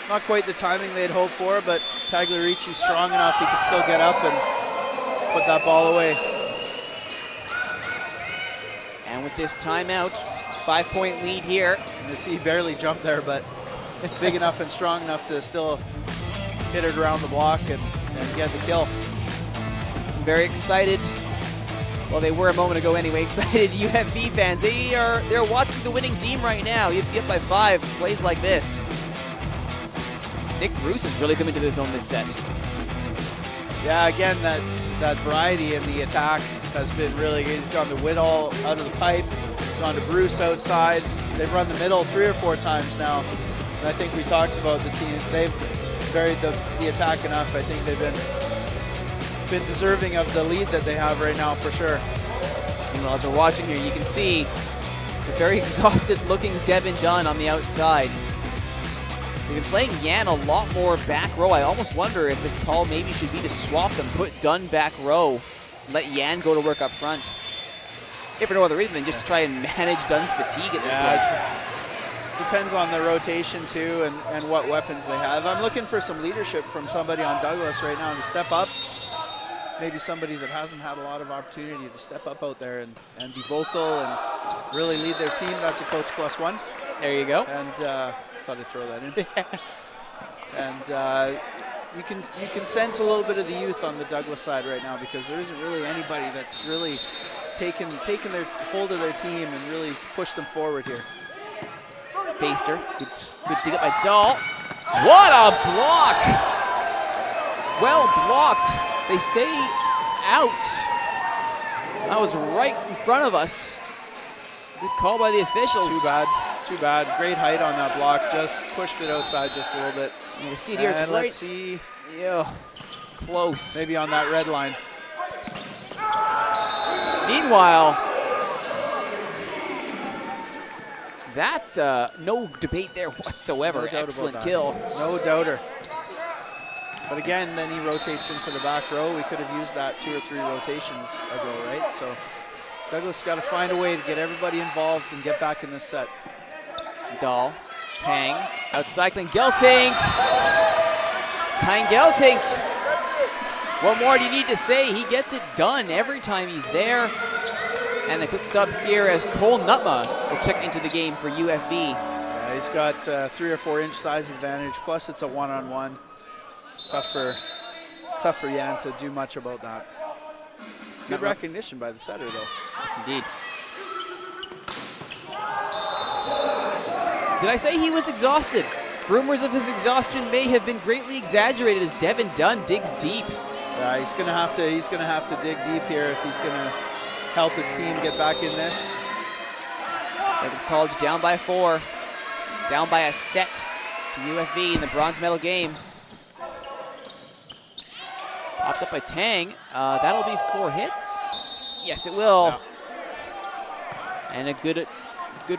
Not quite the timing they'd hoped for, but Pagliarici's strong enough he could still get up and put that ball away. And with this timeout, 5-point lead here. And you see he barely jumped there, but big enough and strong enough to still hit it around the block and get the kill. Some very excited, well, they were a moment ago anyway, excited UFV fans. They're watching the winning team right now. UFV up by 5, plays like this. Nick Bruce has really come into the zone this set. Yeah, again, that variety in the attack has been really good. He's gone to Whittall out of the pipe, gone to Bruce outside. They've run the middle 3 or 4 times now. And I think we talked about the team. They've varied the attack enough. I think they've been deserving of the lead that they have right now for sure. Meanwhile, as we're watching here, you can see the very exhausted looking Devin Dunn on the outside. They've been playing Yan a lot more back row. I almost wonder if the call maybe should be to swap them, put Dunn back row, let Yan go to work up front. If for no other reason than just to try and manage Dunn's fatigue at this point. It depends on the rotation too and what weapons they have. I'm looking for some leadership from somebody on Douglas right now to step up. Maybe somebody that hasn't had a lot of opportunity to step up out there and be vocal and really lead their team. That's a coach +1. There you go. And thought I'd throw that in. And you can sense a little bit of the youth on the Douglas side right now because there isn't really anybody that's really taken their hold of their team and really pushed them forward here. Faster, good dig up by Dahl. What a block! Well blocked. They say out. That was right in front of us. Good call by the officials. Too bad. Great height on that block. Just pushed it outside just a little bit. You can see it here. It's right. Let's see. Yeah, close. Maybe on that red line. Meanwhile, that's no debate there whatsoever. No doubt Excellent about that. kill. No doubter. But again, then he rotates into the back row. We could have used that 2 or 3 rotations ago, right? So Douglas got to find a way to get everybody involved and get back in this set. Dahl, Tang, outcycling Geltink. Kind Geltink. What more do you need to say? He gets it done every time he's there. And the quick sub here as Cole Nutma will check into the game for UFV. Yeah, he's got 3 or 4 inch size advantage, plus it's a one-on-one. Tough for Yan to do much about that. Good recognition by the setter, though. Yes, indeed. Did I say he was exhausted? Rumors of his exhaustion may have been greatly exaggerated as Devin Dunn digs deep. Yeah, he's gonna have to dig deep here if he's gonna help his team get back in this. Davis College down by 4, down by a set to UFV in the bronze medal game. Popped up by Tang. That'll be 4 hits. Yes, it will. Yeah. And a good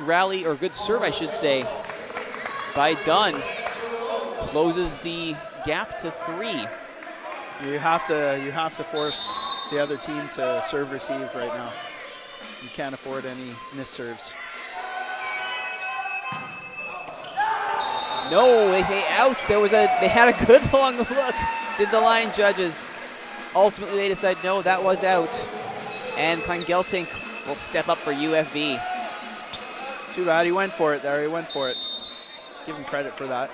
rally, or good serve, I should say, by Dunn. Closes the gap to 3. You have to force the other team to serve receive right now. You can't afford any misserves. No, they say out. They had a good long look, did the line judges. Ultimately, they decide no, that was out. And Klein Geltink will step up for UFV. Too bad he went for it there. He went for it. Give him credit for that.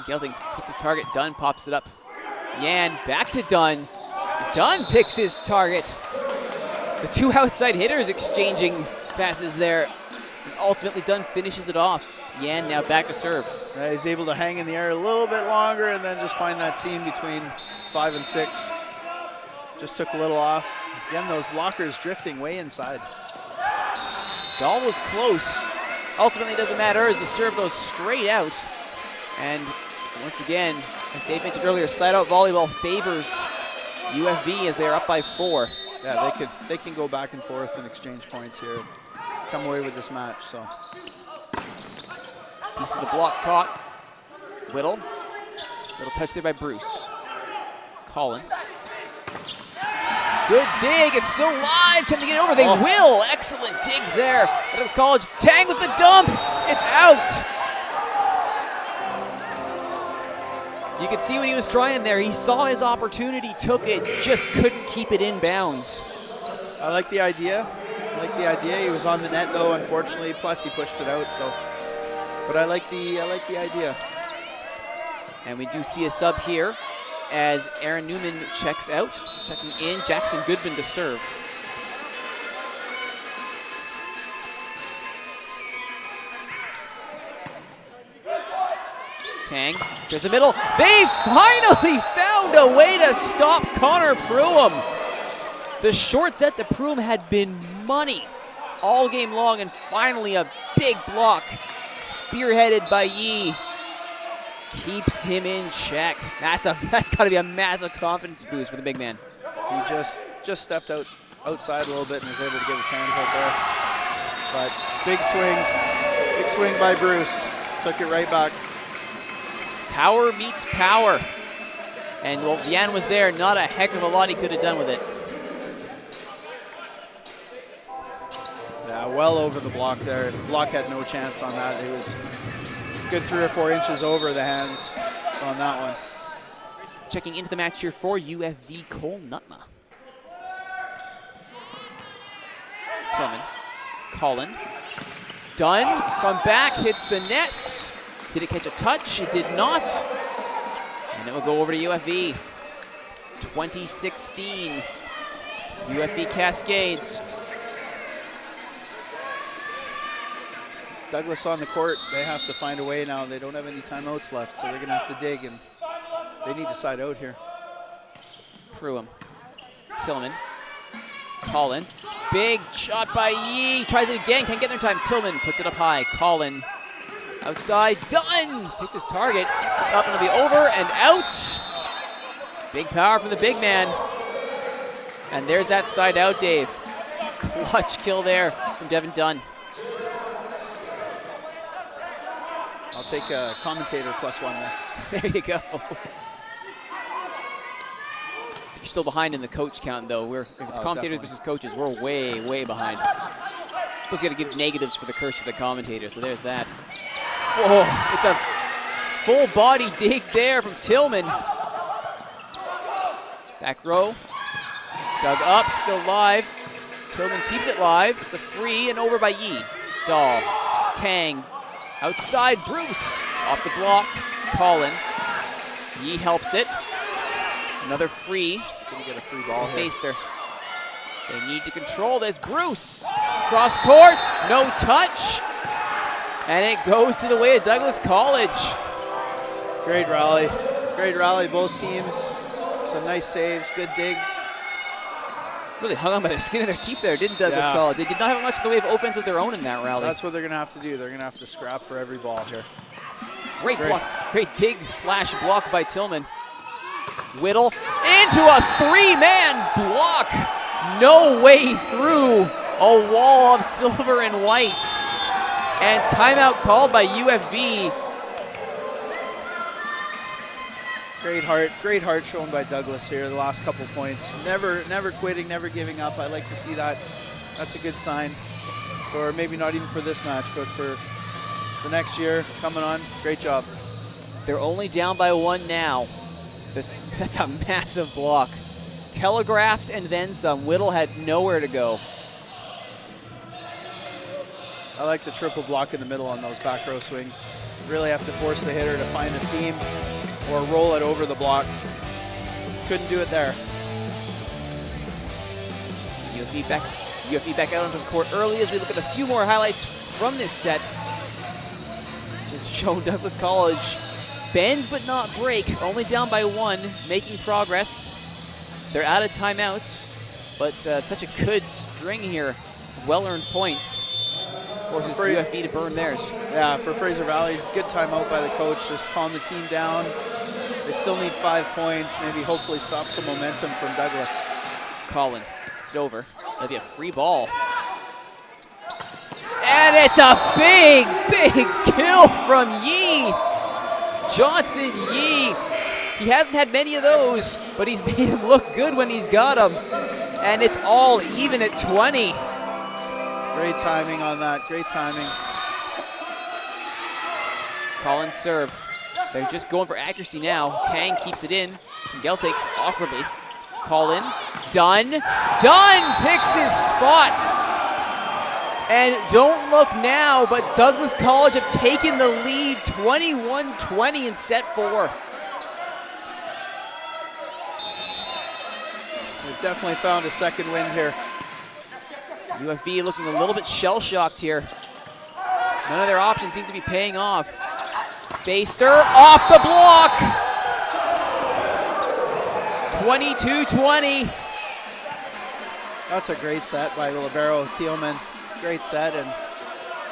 Geltink hits his target. Dunn pops it up. Yan back to Dunn. Dunn picks his target. The 2 outside hitters exchanging passes there. And ultimately, Dunn finishes it off. Yan now back to serve. Yeah, he's able to hang in the air a little bit longer and then just find that seam between 5 and 6. Just took a little off. Again, those blockers drifting way inside. Dahl was close. ultimately it doesn't matter as the serve goes straight out. And once again, as Dave mentioned earlier, side-out volleyball favors UFV as they're up by 4. Yeah, they can go back and forth and exchange points here. Come away with this match, so. Piece of the block caught. Whittle. Little touch there by Bruce. Colin. Good dig. It's still live. Can they get it over? They will. Excellent digs there. Douglas College. Tang with the dump. It's out. You could see what he was trying there. He saw his opportunity, took it, just couldn't keep it in bounds. I like the idea. He was on the net though, unfortunately. Plus he pushed it out. So, but I like the idea. And we do see a sub here as Aaron Newman checks out. Checking in, Jackson Goodman to serve. Tang, there's the middle. They finally found a way to stop Connor Pruitt. The short set to Pruitt had been money all game long, and finally a big block spearheaded by Yee. Keeps him in check. That's got to be a massive confidence boost for the big man. He just stepped outside a little bit and was able to get his hands out there. But big swing by Bruce. Took it right back. Power meets power. And while Vian was there, not a heck of a lot he could have done with it. Yeah, well over the block there. The block had no chance on that. It was good 3 or 4 inches over the hands on that one. Checking into the match here for UFV, Cole Nutma. Tillman. Colin. Dunn from back, hits the net. Did it catch a touch? It did not. And it will go over to UFV. 2016. UFV Cascades. Douglas on the court, they have to find a way now. They don't have any timeouts left, so they're going to have to dig, and they need to side out here. Pruitt. Tillman. Colin. Big shot by Yee. Tries it again. Can't get there in time. Tillman puts it up high. Colin. Outside. Dunn. Hits his target. It's up and it'll be over and out. Big power from the big man. And there's that side out, Dave. Clutch kill there from Devin Dunn. I'll take a commentator +1 there. There you go. You're still behind in the coach count, though. If it's commentators versus coaches, we're way, way behind. Plus, you got to give negatives for the curse of the commentator, so there's that. Whoa, it's a full body dig there from Tillman. Back row. Dug up, still live. Tillman keeps it live. It's a free and over by Yee. Dahl. Tang. Outside, Bruce. Off the block. Colin. Yee helps it. Another free. Gonna get a free ball here. Faster. They need to control this. Bruce. Cross court. No touch. And it goes to the way of Douglas College. Great rally. Great rally, both teams. Some nice saves, good digs. Really hung on by the skin of their teeth there, didn't Douglas College? They did not have much in the way of offense of their own in that rally. That's what they're going to have to do. They're going to have to scrap for every ball here. Great block, great dig / block by Tillman. Whittle into a 3-man block. No way through a wall of silver and white. And timeout called by UFV. Great heart shown by Douglas here the last couple points. Never quitting, never giving up. I like to see that. That's a good sign for maybe not even for this match, but for the next year coming on. Great job. They're only down by 1 now. That's a massive block. Telegraphed and then some. Whittle had nowhere to go. I like the triple block in the middle on those back row swings. Really have to force the hitter to find a seam or roll it over the block. Couldn't do it there. UFV back out onto the court early as we look at a few more highlights from this set. Just showing Douglas College bend but not break. Only down by 1, making progress. They're out of timeouts, but such a good string here. Well-earned points. Forces UFV to burn theirs. Yeah, for Fraser Valley, good timeout by the coach. Just calm the team down. They still need 5 points. Maybe hopefully stop some momentum from Douglas. Colin gets it over. That'll be a free ball. And it's a big, big kill from Yee. Johnson Yee. He hasn't had many of those, but he's made him look good when he's got them. And it's all even at 20. Great timing on that, great timing. Colin's serve. They're just going for accuracy now. Tang keeps it in. Geltic awkwardly. Colin, Dunn. Dunn picks his spot. And don't look now, but Douglas College have taken the lead 21-20 in set 4. They've definitely found a second wind here. UFV looking a little bit shell-shocked here. None of their options seem to be paying off. Faster off the block. 22-20. That's a great set by Libero Thielman. Great set and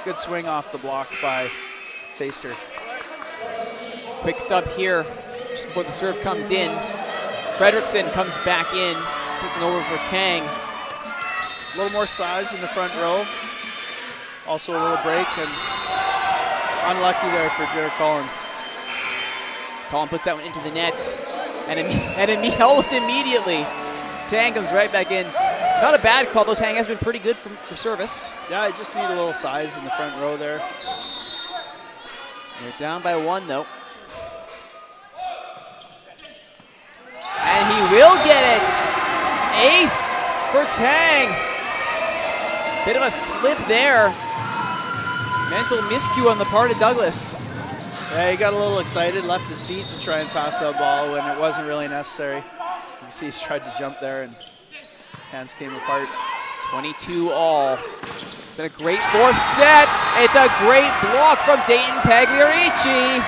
good swing off the block by Faster. Quick sub here just before the serve comes in. Fredrickson comes back in, taking over for Tang. A little more size in the front row. Also a little break and unlucky there for Jared Collin. As Collin puts that one into the net. And almost immediately, Tang comes right back in. Not a bad call, though. Tang has been pretty good for service. Yeah, I just need a little size in the front row there. They're down by 1, though. And he will get it. Ace for Tang. Bit of a slip there. Mental miscue on the part of Douglas. Yeah, he got a little excited, left his feet to try and pass that ball when it wasn't really necessary. You can see he's tried to jump there and hands came apart. 22 all. It's been a great 4th set. It's a great block from Dayton Pagliarici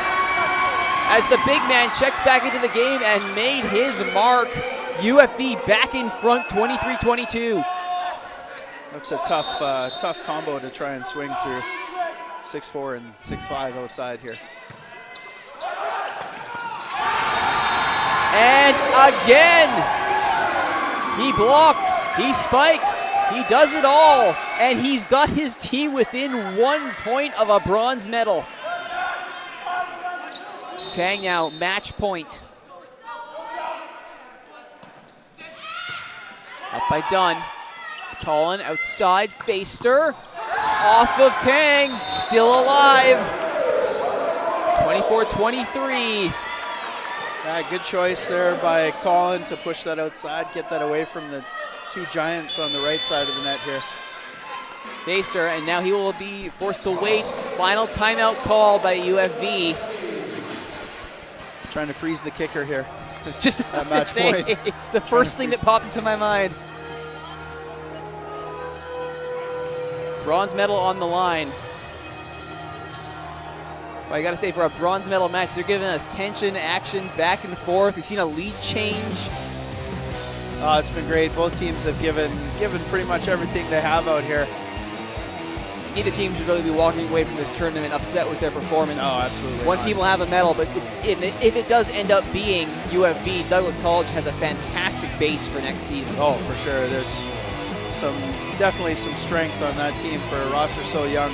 as the big man checked back into the game and made his mark. UFV back in front, 23-22. That's a tough combo to try and swing through. 6'4" and 6'5" outside here. And again, he blocks, he spikes, he does it all, and he's got his team within 1 point of a bronze medal. Tang now, match point. Up by Dunn. Colin outside, Faster. Off of Tang, still alive. 24-23. Yeah, good choice there by Colin to push that outside, get that away from the 2 giants on the right side of the net here. Faster, and now he will be forced to wait. Final timeout call by UFV. Trying to freeze the kicker here. I was just about to say, the first thing that popped into my mind. Bronze medal on the line. Well, I gotta say, for a bronze medal match, they're giving us tension, action, back and forth. We've seen a lead change. It's been great. Both teams have given pretty much everything they have out here. Neither team should really be walking away from this tournament upset with their performance. No, absolutely. One team will have a medal, but if it does end up being UFV, Douglas College has a fantastic base for next season. Oh, for sure. There's definitely some strength on that team for a roster so young.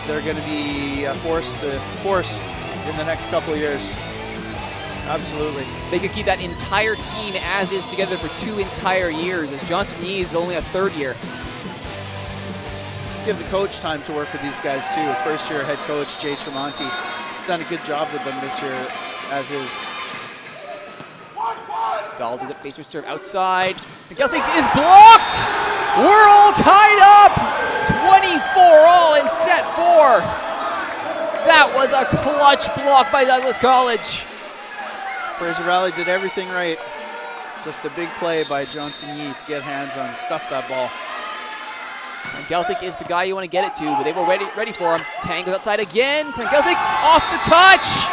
They're going to be a force in the next couple of years. Absolutely. They could keep that entire team as is together for 2 entire years, as Johnson Yee is only a 3rd year. Give the coach time to work with these guys too. First-year head coach Jay Tremonti done a good job with them this year, as is. Dahl does it, Facer serve outside. Gelting is blocked! We're all tied up! 24 all in set 4. That was a clutch block by Douglas College. Fraser Valley did everything right. Just a big play by Johnson Yee to get hands on, stuff that ball. And Geltic is the guy you want to get it to, but they were ready for him. Tang goes outside again. Geltic off the touch.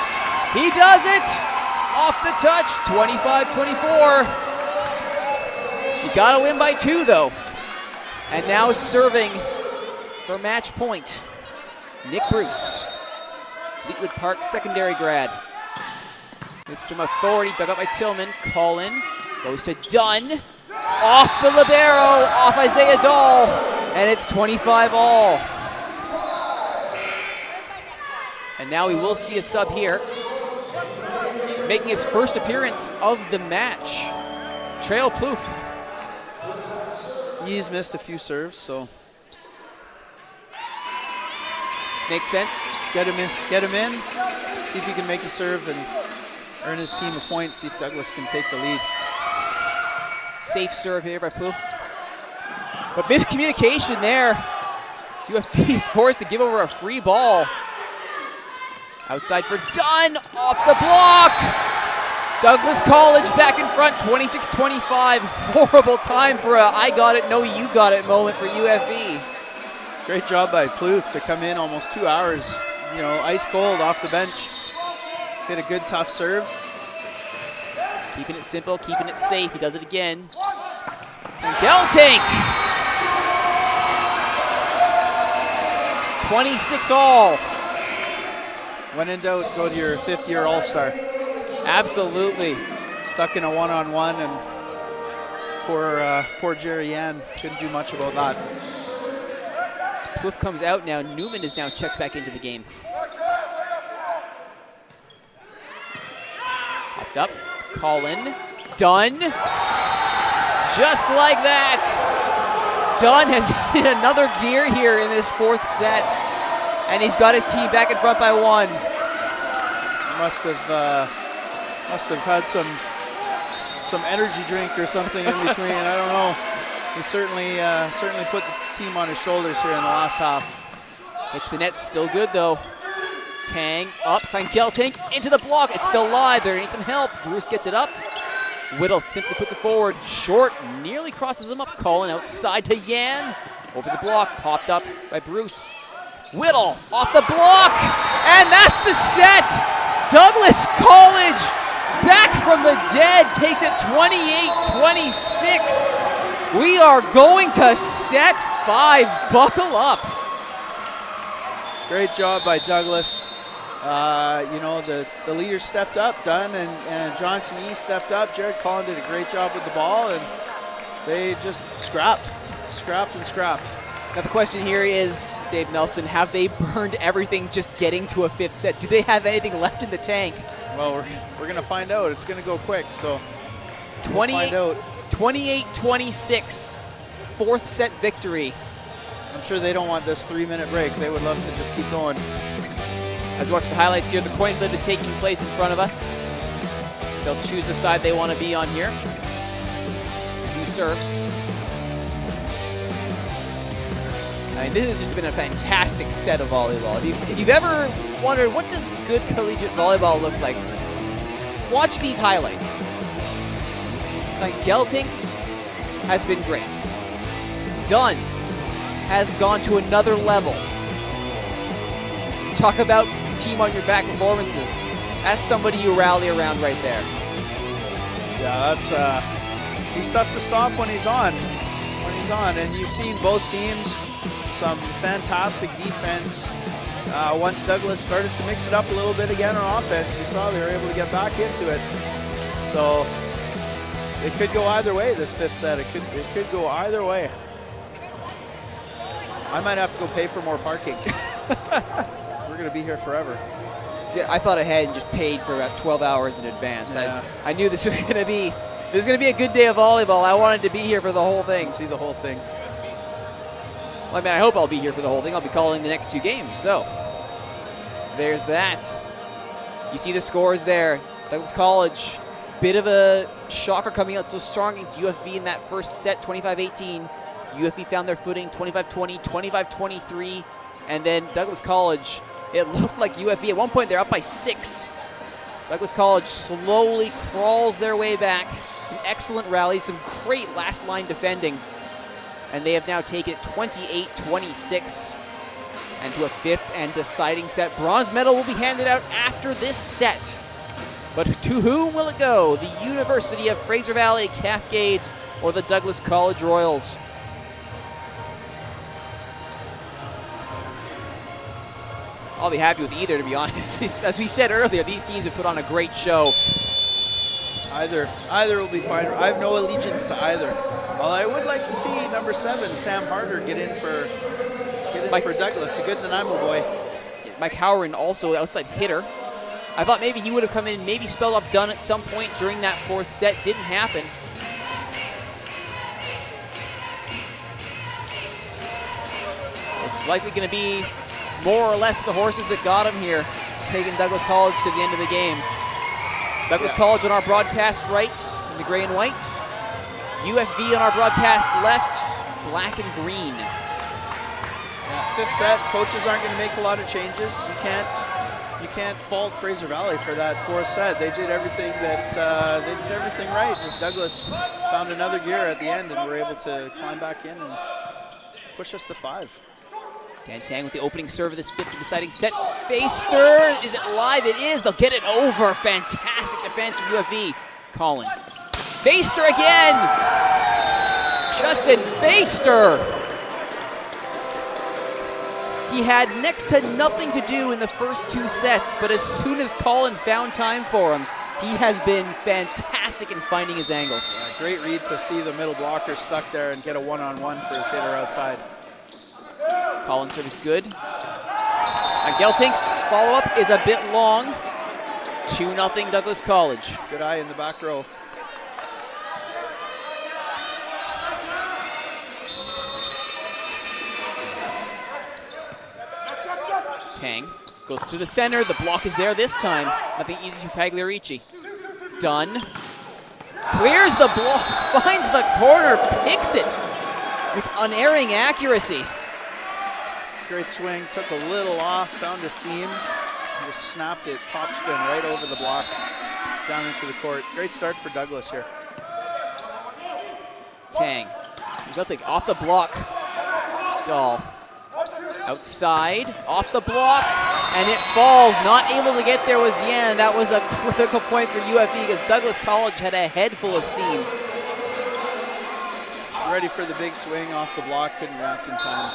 He does it. Off the touch, 25-24. You got to win by 2, though. And now serving for match point. Nick Bruce, Fleetwood Park secondary grad. With some authority, dug up by Tillman. Call in, goes to Dunn. Off the libero, off Isaiah Dahl, and it's 25 all. And now we will see a sub here. Making his first appearance of the match, Trail Plouffe. He's missed a few serves, so makes sense. Get him in. See if he can make a serve and earn his team a point. See if Douglas can take the lead. Safe serve here by Plouffe. But miscommunication there. UFV is forced to give over a free ball. Outside for Dunn, off the block. Douglas College back in front, 26-25. Horrible time for a I got it, no you got it moment for UFV. Great job by Plouffe to come in almost 2 hours, ice cold off the bench. Hit a good tough serve. Keeping it simple, keeping it safe. He does it again. And Geltink! 26 all. When in doubt, go to your fifth-year All-Star. Absolutely. Stuck in a one-on-one, and poor Jerry Yan couldn't do much about that. Plouffe comes out now. Newman is now checked back into the game. Popped up. Call in. Dunn. Just like that. Dunn has hit another gear here in this fourth set. And he's got his team back in front by one. Must have had some energy drink or something in between. I don't know. He certainly put the team on his shoulders here in the last half. Hits the net, still good though. Tang up, find Geltink into the block. It's still live. There needs some help. Bruce gets it up. Whittle simply puts it forward. Short, nearly crosses him up. Calling outside to Yan. Over the block, popped up by Bruce. Whittle off the block, and that's the set. Douglas College back from the dead takes it 28-26. We are going to set 5. Buckle up. Great job by Douglas. The leaders stepped up. Dunn and Johnson E stepped up. Jared Collin did a great job with the ball, and they just scrapped. Now the question here is, Dave Nelson, have they burned everything just getting to a fifth set? Do they have anything left in the tank? Well, we're going to find out. It's going to go quick, so we'll find out. 28-26, fourth set victory. I'm sure they don't want this 3-minute break. They would love to just keep going. As we watch the highlights here, the coin flip is taking place in front of us. They'll choose the side they want to be on here. Who serves? I mean, this has just been a fantastic set of volleyball. If you've ever wondered what does good collegiate volleyball look like, watch these highlights. Like Geltink has been great. Dunn has gone to another level. Talk about team on your back performances. That's somebody you rally around right there. Yeah, he's tough to stop when he's on. And you've seen both teams. Some fantastic defense. Once Douglas started to mix it up a little bit again on offense, you saw they were able to get back into it. So it could go either way, this fifth set. It could go either way. I might have to go pay for more parking. We're going to be here forever. See, I thought ahead and just paid for about 12 hours in advance. Yeah. I knew this was going to be a good day of volleyball. I wanted to be here for the whole thing. See the whole thing. Well, I mean, I hope I'll be here for the whole thing. I'll be calling the next 2 games. So there's that. You see the scores there. Douglas College, bit of a shocker coming out so strong against UFV in that first set, 25-18. UFV found their footing, 25-20, 25-23. And then Douglas College, it looked like UFV. At one point, they're up by 6. Douglas College slowly crawls their way back. Some excellent rallies, some great last line defending. And they have now taken it 28-26 and to a 5th and deciding set. Bronze medal will be handed out after this set. But to whom will it go? The University of Fraser Valley Cascades or the Douglas College Royals? I'll be happy with either, to be honest. As we said earlier, these teams have put on a great show. Either will be fine. I have no allegiance to either. Well, I would like to see number 7, Sam Harder, get in for Douglas, a good Nanaimo boy. Mike Howard, also outside hitter. I thought maybe he would have come in and maybe spelled up done at some point during that 4th set. Didn't happen. So it's likely going to be more or less the horses that got him here, taking Douglas College to the end of the game. Douglas College on our broadcast right in the gray and white. UFV on our broadcast left, black and green. Yeah, 5th set, coaches aren't going to make a lot of changes. You can't fault Fraser Valley for that 4th set. They did everything right. Just Douglas found another gear at the end and were able to climb back in and push us to 5. Dan Tang with the opening serve of this 5th deciding set. Faster, is it live? It is. They'll get it over. Fantastic defense from UFV. Colin. Faster again. Justin Faster. He had next to nothing to do in the first 2 sets, but as soon as Colin found time for him, he has been fantastic in finding his angles. Great read to see the middle blocker stuck there and get a one-on-one for his hitter outside. Colin's serve is good. Geltink's follow-up is a bit long. 2-0 Douglas College. Good eye in the back row. Tang goes to the center. The block is there this time. Nothing easy for Pagliarici. Dunn clears the block, finds the corner, picks it with unerring accuracy. Great swing, took a little off, found a seam, just snapped it, top spin right over the block, down into the court. Great start for Douglas here. Tang, Geltink off the block. Dahl outside, off the block, and it falls. Not able to get there was Yan. That was a critical point for UFV because Douglas College had a head full of steam. Ready for the big swing off the block, couldn't react in time.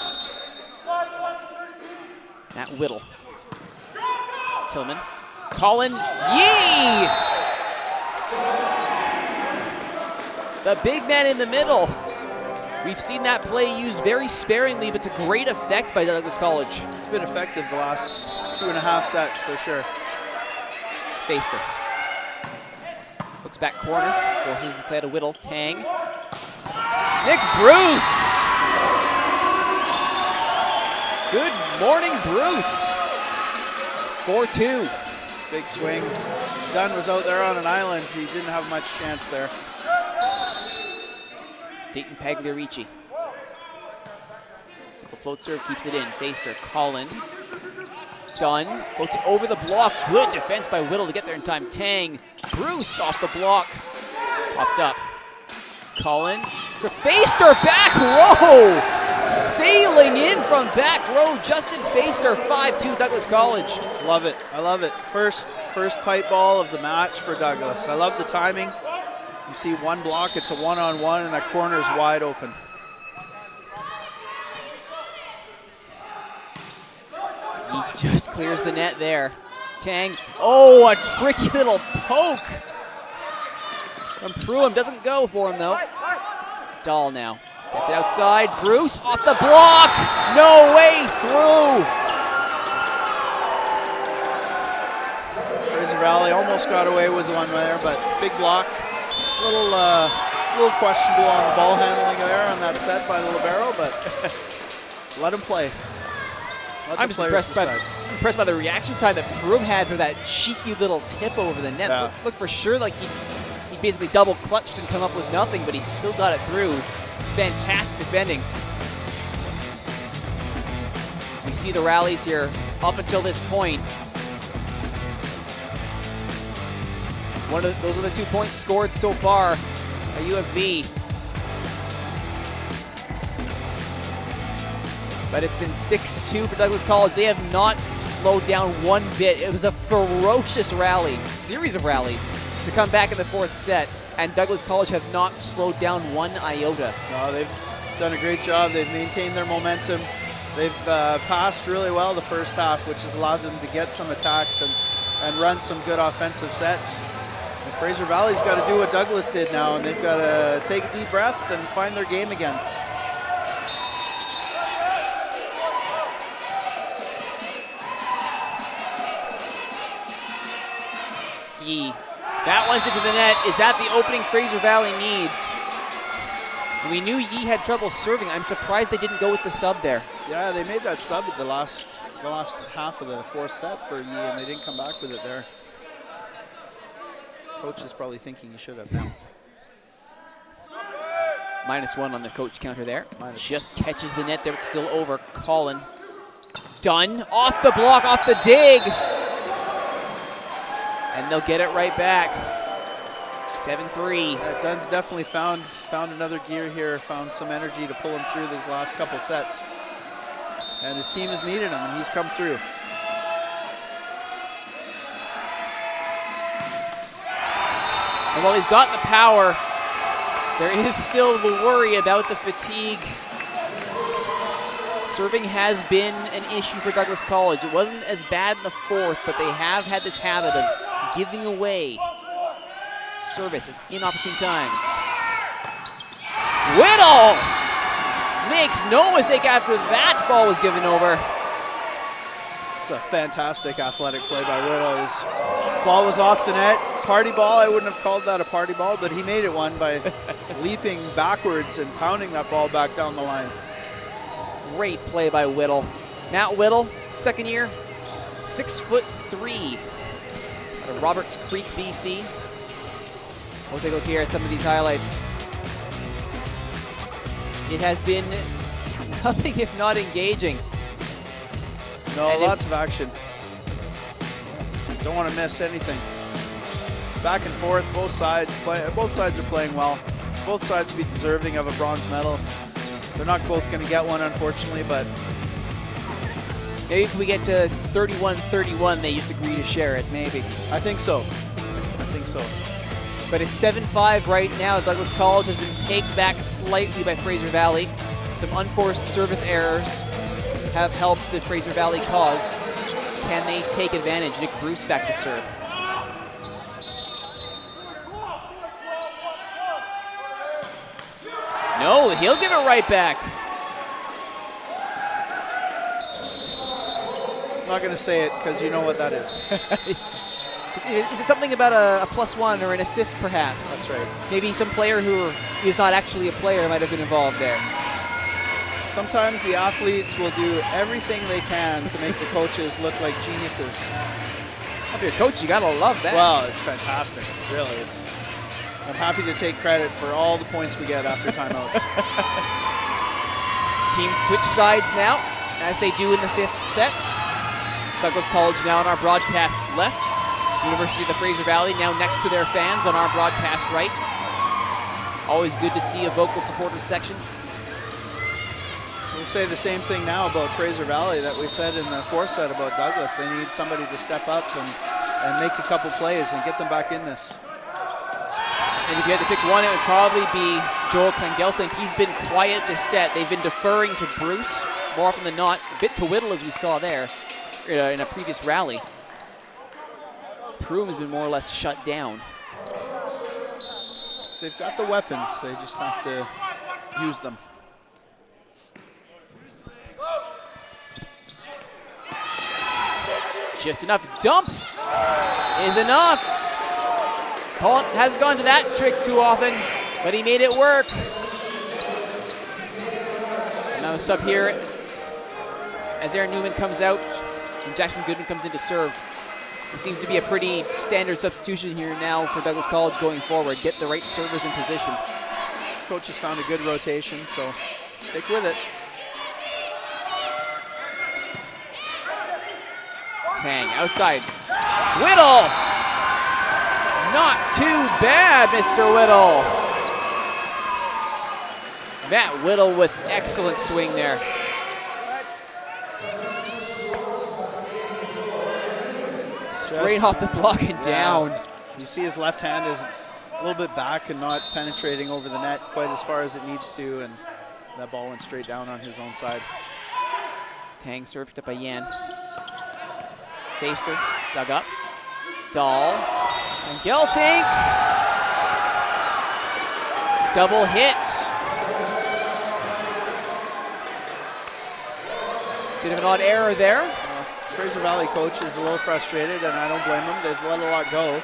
Matt Whittle. Tillman. Colin Yee! The big man in the middle. We've seen that play used very sparingly, but to great effect by Douglas College. It's been effective the last 2.5 sets for sure. Faster. Looks back corner. Forces the play to Whittle. Tang. Nick Bruce! Good morning, Bruce. 4-2. Big swing. Dunn was out there on an island. He didn't have much chance there. Dayton Pagliarici. Simple float serve keeps it in. Faster, Colin. Dunn floats it over the block. Good defense by Whittle to get there in time. Tang. Bruce off the block. Popped up. Colin. So Faster back row. Sailing in from back row. Justin Faster, 5-2 Douglas College. Love it. I love it. First pipe ball of the match for Douglas. I love the timing. You see one block, it's a one-on-one, and that corner is wide open. He just clears the net there. Tang, oh, a tricky little poke from Pruitt. Doesn't go for him, though. Dahl now sets it outside. Bruce off the block. No way through. Fraser Valley almost got away with one there, but big block. A little questionable on the ball handling there on that set by the libero, but let him play. I'm just impressed by the reaction time that Pruitt had for that cheeky little tip over the net. Yeah. Looked for sure like he basically double clutched and come up with nothing, but he still got it through. Fantastic defending. As we see the rallies here up until this point. Those are the 2 points scored so far by UFV. But it's been 6-2 for Douglas College. They have not slowed down one bit. It was a ferocious rally, series of rallies to come back in the 4th set. And Douglas College have not slowed down one iota. No, they've done a great job. They've maintained their momentum. They've passed really well the first half, which has allowed them to get some attacks and run some good offensive sets. And Fraser Valley's got to do what Douglas did now, and they've got to take a deep breath and find their game again. Yee. That one's into the net. Is that the opening Fraser Valley needs? We knew Yee had trouble serving. I'm surprised they didn't go with the sub there. Yeah, they made that sub at the last half of the fourth set for Yee, and they didn't come back with it there. Coach is probably thinking he should have now. -1 on the coach counter there. Just catches the net there, but still over. Colin. Dunn off the block, off the dig. And they'll get it right back. 7-3. Yeah, Dunn's definitely found another gear here, found some energy to pull him through these last couple sets. And his team has needed him, and he's come through. And while he's got the power, there is still the worry about the fatigue. Serving has been an issue for Douglas College. It wasn't as bad in the fourth, but they have had this habit of giving away service at inopportune times. Whittle makes no mistake after that ball was given over. It's a fantastic athletic play by Whittle. His ball was off the net. Party ball, I wouldn't have called that a party ball, but he made it one by leaping backwards and pounding that ball back down the line. Great play by Whittle. Matt Whittle, second year, 6'3", out of Roberts Creek, BC. We'll take a look here at some of these highlights. It has been nothing if not engaging. No, and lots of action. Don't want to miss anything. Back and forth, both sides are playing well. Both sides would be deserving of a bronze medal. They're not both going to get one, unfortunately, but maybe if we get to 31-31, they just agree to share it, maybe. I think so. I think so. But it's 7-5 right now. Douglas College has been pegged back slightly by Fraser Valley. Some unforced service errors have helped the Fraser Valley cause. Can they take advantage? Nick Bruce back to serve. No, he'll give it right back. I'm not going to say it because you know what that is. Is it something about a +1 or an assist, perhaps? That's right. Maybe some player who is not actually a player might have been involved there. Sometimes the athletes will do everything they can to make the coaches look like geniuses. If you're a coach, you gotta love that. Well, it's fantastic, really. I'm happy to take credit for all the points we get after timeouts. Teams switch sides now, as they do in the fifth set. Douglas College now on our broadcast left. University of the Fraser Valley now next to their fans on our broadcast right. Always good to see a vocal supporter section. We'll say the same thing now about Fraser Valley that we said in the fourth set about Douglas. They need somebody to step up and make a couple plays and get them back in this. And if you had to pick one, it would probably be Joel Klengelting. He's been quiet this set. They've been deferring to Bruce more often than not. A bit to Whittle, as we saw there in a previous rally. Proom has been more or less shut down. They've got the weapons. They just have to use them. Just enough. Dump is enough. Colin hasn't gone to that trick too often, but he made it work. Now sub here as Aaron Newman comes out and Jackson Goodman comes in to serve. It seems to be a pretty standard substitution here now for Douglas College going forward. Get the right servers in position. Coach has found a good rotation, so stick with it. Tang outside. Whittle! Not too bad, Mr. Whittle. Matt Whittle with excellent swing there. Straight off the block and down. You see his left hand is a little bit back and not penetrating over the net quite as far as it needs to, and that ball went straight down on his own side. Tang serve picked up by Yan. Faster, dug up. Dahl, and Geltink. Double hit. Bit of an odd error there. Fraser Valley coach is a little frustrated, and I don't blame him. They've let a lot go.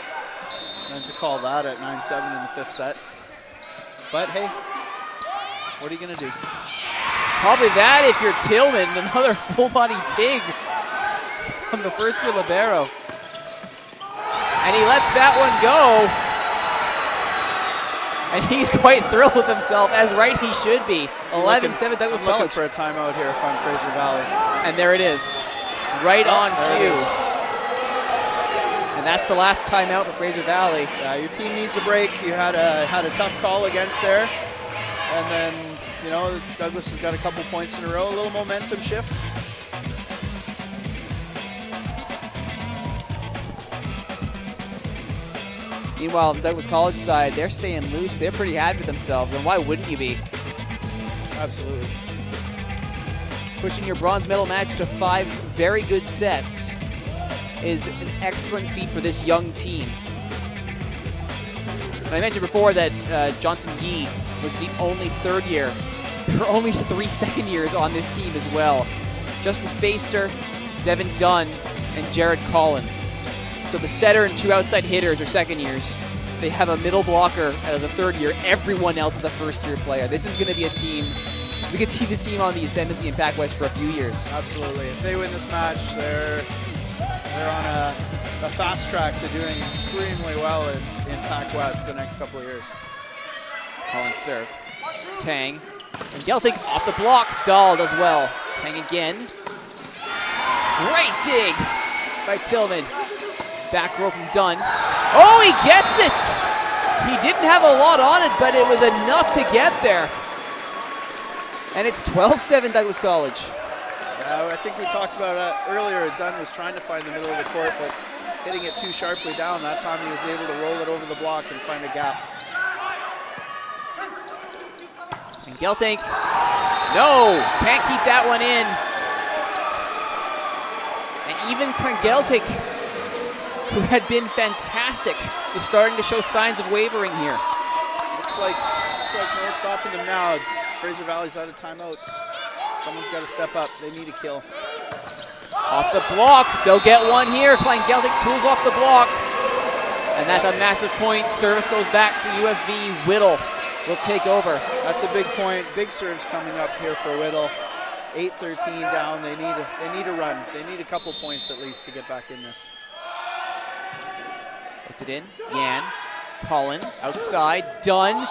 And to call that at 9-7 in the 5th set. But hey, what are you going to do? Probably that if you're Tillman. Another full-body TIG on the first for libero. And he lets that one go. And he's quite thrilled with himself, as right he should be. 11-7 Douglas I'm looking College. for a timeout here from Fraser Valley. And there it is. Right on cue. And that's the last timeout for Fraser Valley. Yeah, your team needs a break. You had a tough call against there. And then, you know, Douglas has got a couple points in a row, a little momentum shift. Meanwhile, on the Douglas College side, they're staying loose. They're pretty happy with themselves, and why wouldn't you be? Absolutely. Pushing your bronze medal match to 5 very good sets is an excellent feat for this young team. And I mentioned before that Johnson Yee was the only 3rd year. There were only 3 second years on this team as well. Justin Faster, Devin Dunn, and Jared Collin. So the setter and 2 outside hitters are 2nd years. They have a middle blocker as a 3rd year. Everyone else is a 1st year player. This is going to be a team. We could see this team on the ascendancy in PACWEST for a few years. Absolutely. If they win this match, they're on a fast track to doing extremely well in PACWEST the next couple of years. Collins serve. Tang. And Geltink off the block. Dahl does well. Tang again. Great dig by Tillman. Back row from Dunn. Oh, he gets it! He didn't have a lot on it, but it was enough to get there. And it's 12-7 Douglas College. I think we talked about earlier, Dunn was trying to find the middle of the court, but hitting it too sharply down. That time he was able to roll it over the block and find a gap. And Geltink, no, can't keep that one in. And even Geltink, who had been fantastic, is starting to show signs of wavering here. Looks like no stopping them now. Fraser Valley's out of timeouts. Someone's got to step up. They need a kill. Off the block. They'll get one here. Klein Geltink tools off the block. And that's a massive point. Service goes back to UFV. Whittle will take over. That's a big point. Big serves coming up here for Whittle. 8-13 down. They need a run. They need a couple points at least to get back in this. Puts it in. Yan. Collin outside. Dunn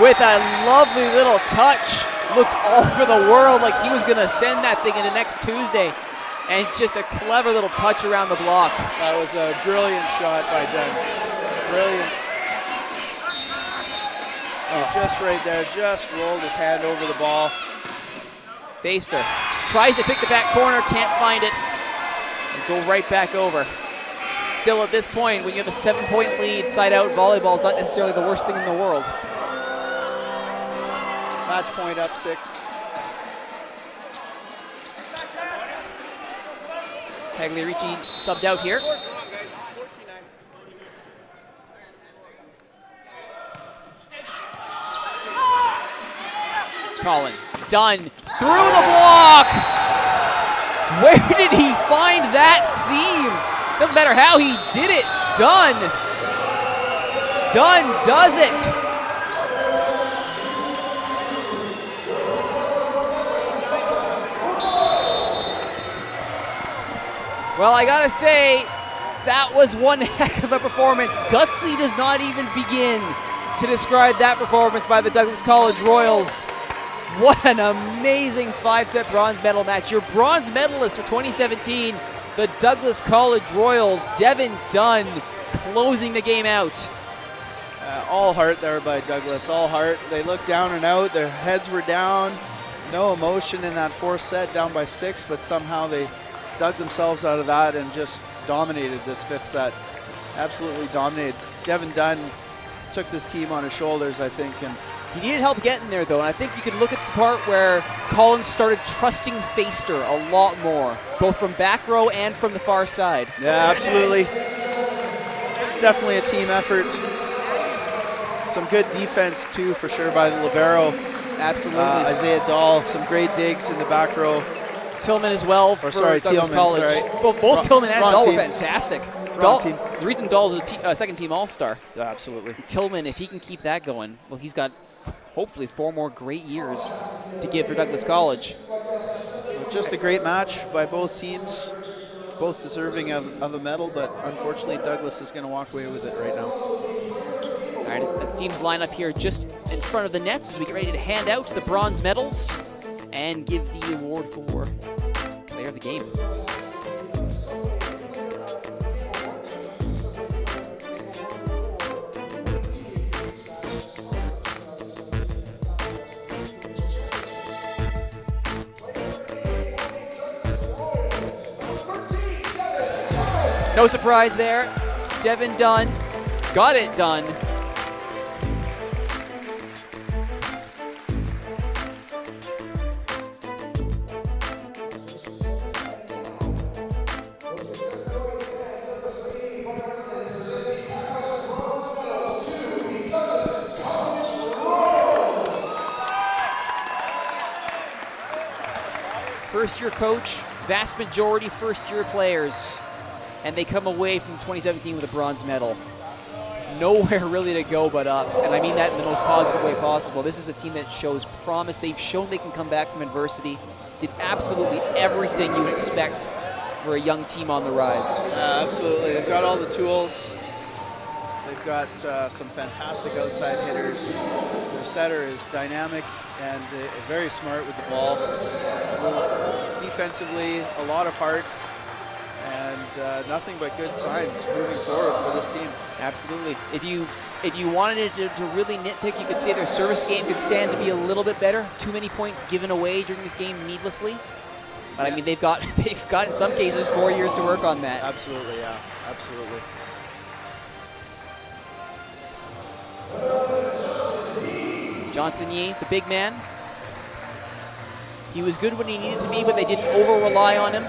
with a lovely little touch. Looked all over the world like he was going to send that thing into next Tuesday. And just a clever little touch around the block. That was a brilliant shot by Dunn. Brilliant. Just right there, just rolled his hand over the ball. Faster tries to pick the back corner, can't find it. And go right back over. Still at this point, when you have a 7-point lead, side out volleyball is not necessarily the worst thing in the world. Match point up 6. Pagliarici subbed out here. Collin, Dunn, through the block! Where did he find that seam? Doesn't matter how he did it, Dunn does it! Well, I gotta say, that was one heck of a performance. Gutsy does not even begin to describe that performance by the Douglas College Royals. What an amazing 5-set bronze medal match. Your bronze medalist for 2017, the Douglas College Royals, Devin Dunn, closing the game out. All heart there by Douglas, all heart. They looked down and out, their heads were down. No emotion in that 4th set, down by 6, but somehow they dug themselves out of that and just dominated this 5th set. Absolutely dominated. Devin Dunn took this team on his shoulders, I think, and He needed help getting there, though, and I think you could look at the part where Collins started trusting Faster a lot more, both from back row and from the far side. Yeah, absolutely. It's definitely a team effort. Some good defense, too, for sure, by the libero. Absolutely. Isaiah Dahl, some great digs in the back row. Tillman as well for Douglas Tillman, College. sorry. Both Tillman and Dahl were fantastic. Team. The reason Dahl is a second-team All-Star. Yeah, absolutely. Tillman, if he can keep that going, well, he's got hopefully 4 more great years to give for Douglas College. Just a great match by both teams, both deserving of a medal, but unfortunately Douglas is going to walk away with it right now. All right, the teams line up here just in front of the nets as we get ready to hand out the bronze medals and give the award for player of the game. No surprise there. Devin Dunn got it done. First-year coach, vast majority first-year players. And they come away from 2017 with a bronze medal. Nowhere really to go but up, and I mean that in the most positive way possible. This is a team that shows promise. They've shown they can come back from adversity. Did absolutely everything you would expect for a young team on the rise. Absolutely. They've got all the tools. They've got some fantastic outside hitters. Their setter is dynamic and very smart with the ball. Defensively, a lot of heart. And nothing but good signs moving forward for this team. Absolutely. If you wanted to really nitpick, you could say their service game could stand to be a little bit better. Too many points given away during this game needlessly. But I mean, they've got in some cases 4 years to work on that. Absolutely, yeah, absolutely. Johnson Yee, the big man. He was good when he needed to be, but they didn't over-rely on him.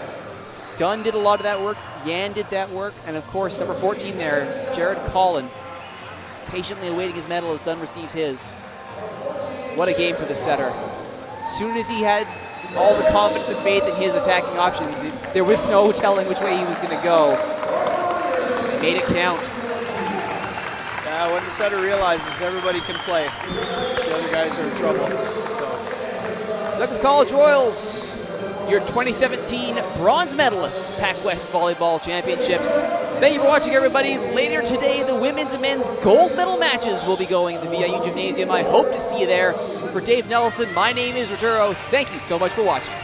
Dunn did a lot of that work. Yan did that work. And, of course, number 14 there, Jared Collin, patiently awaiting his medal as Dunn receives his. What a game for the setter. As soon as he had all the confidence and faith in his attacking options, there was no telling which way he was going to go. He made it count. Yeah, when the setter realizes everybody can play, the other guys are in trouble. So. Douglas College Royals, your 2017 bronze medalist, PACWEST Volleyball Championships. Thank you for watching, everybody. Later today, the women's and men's gold medal matches will be going in the VIU Gymnasium. I hope to see you there. For Dave Nelson, my name is Roturo. Thank you so much for watching.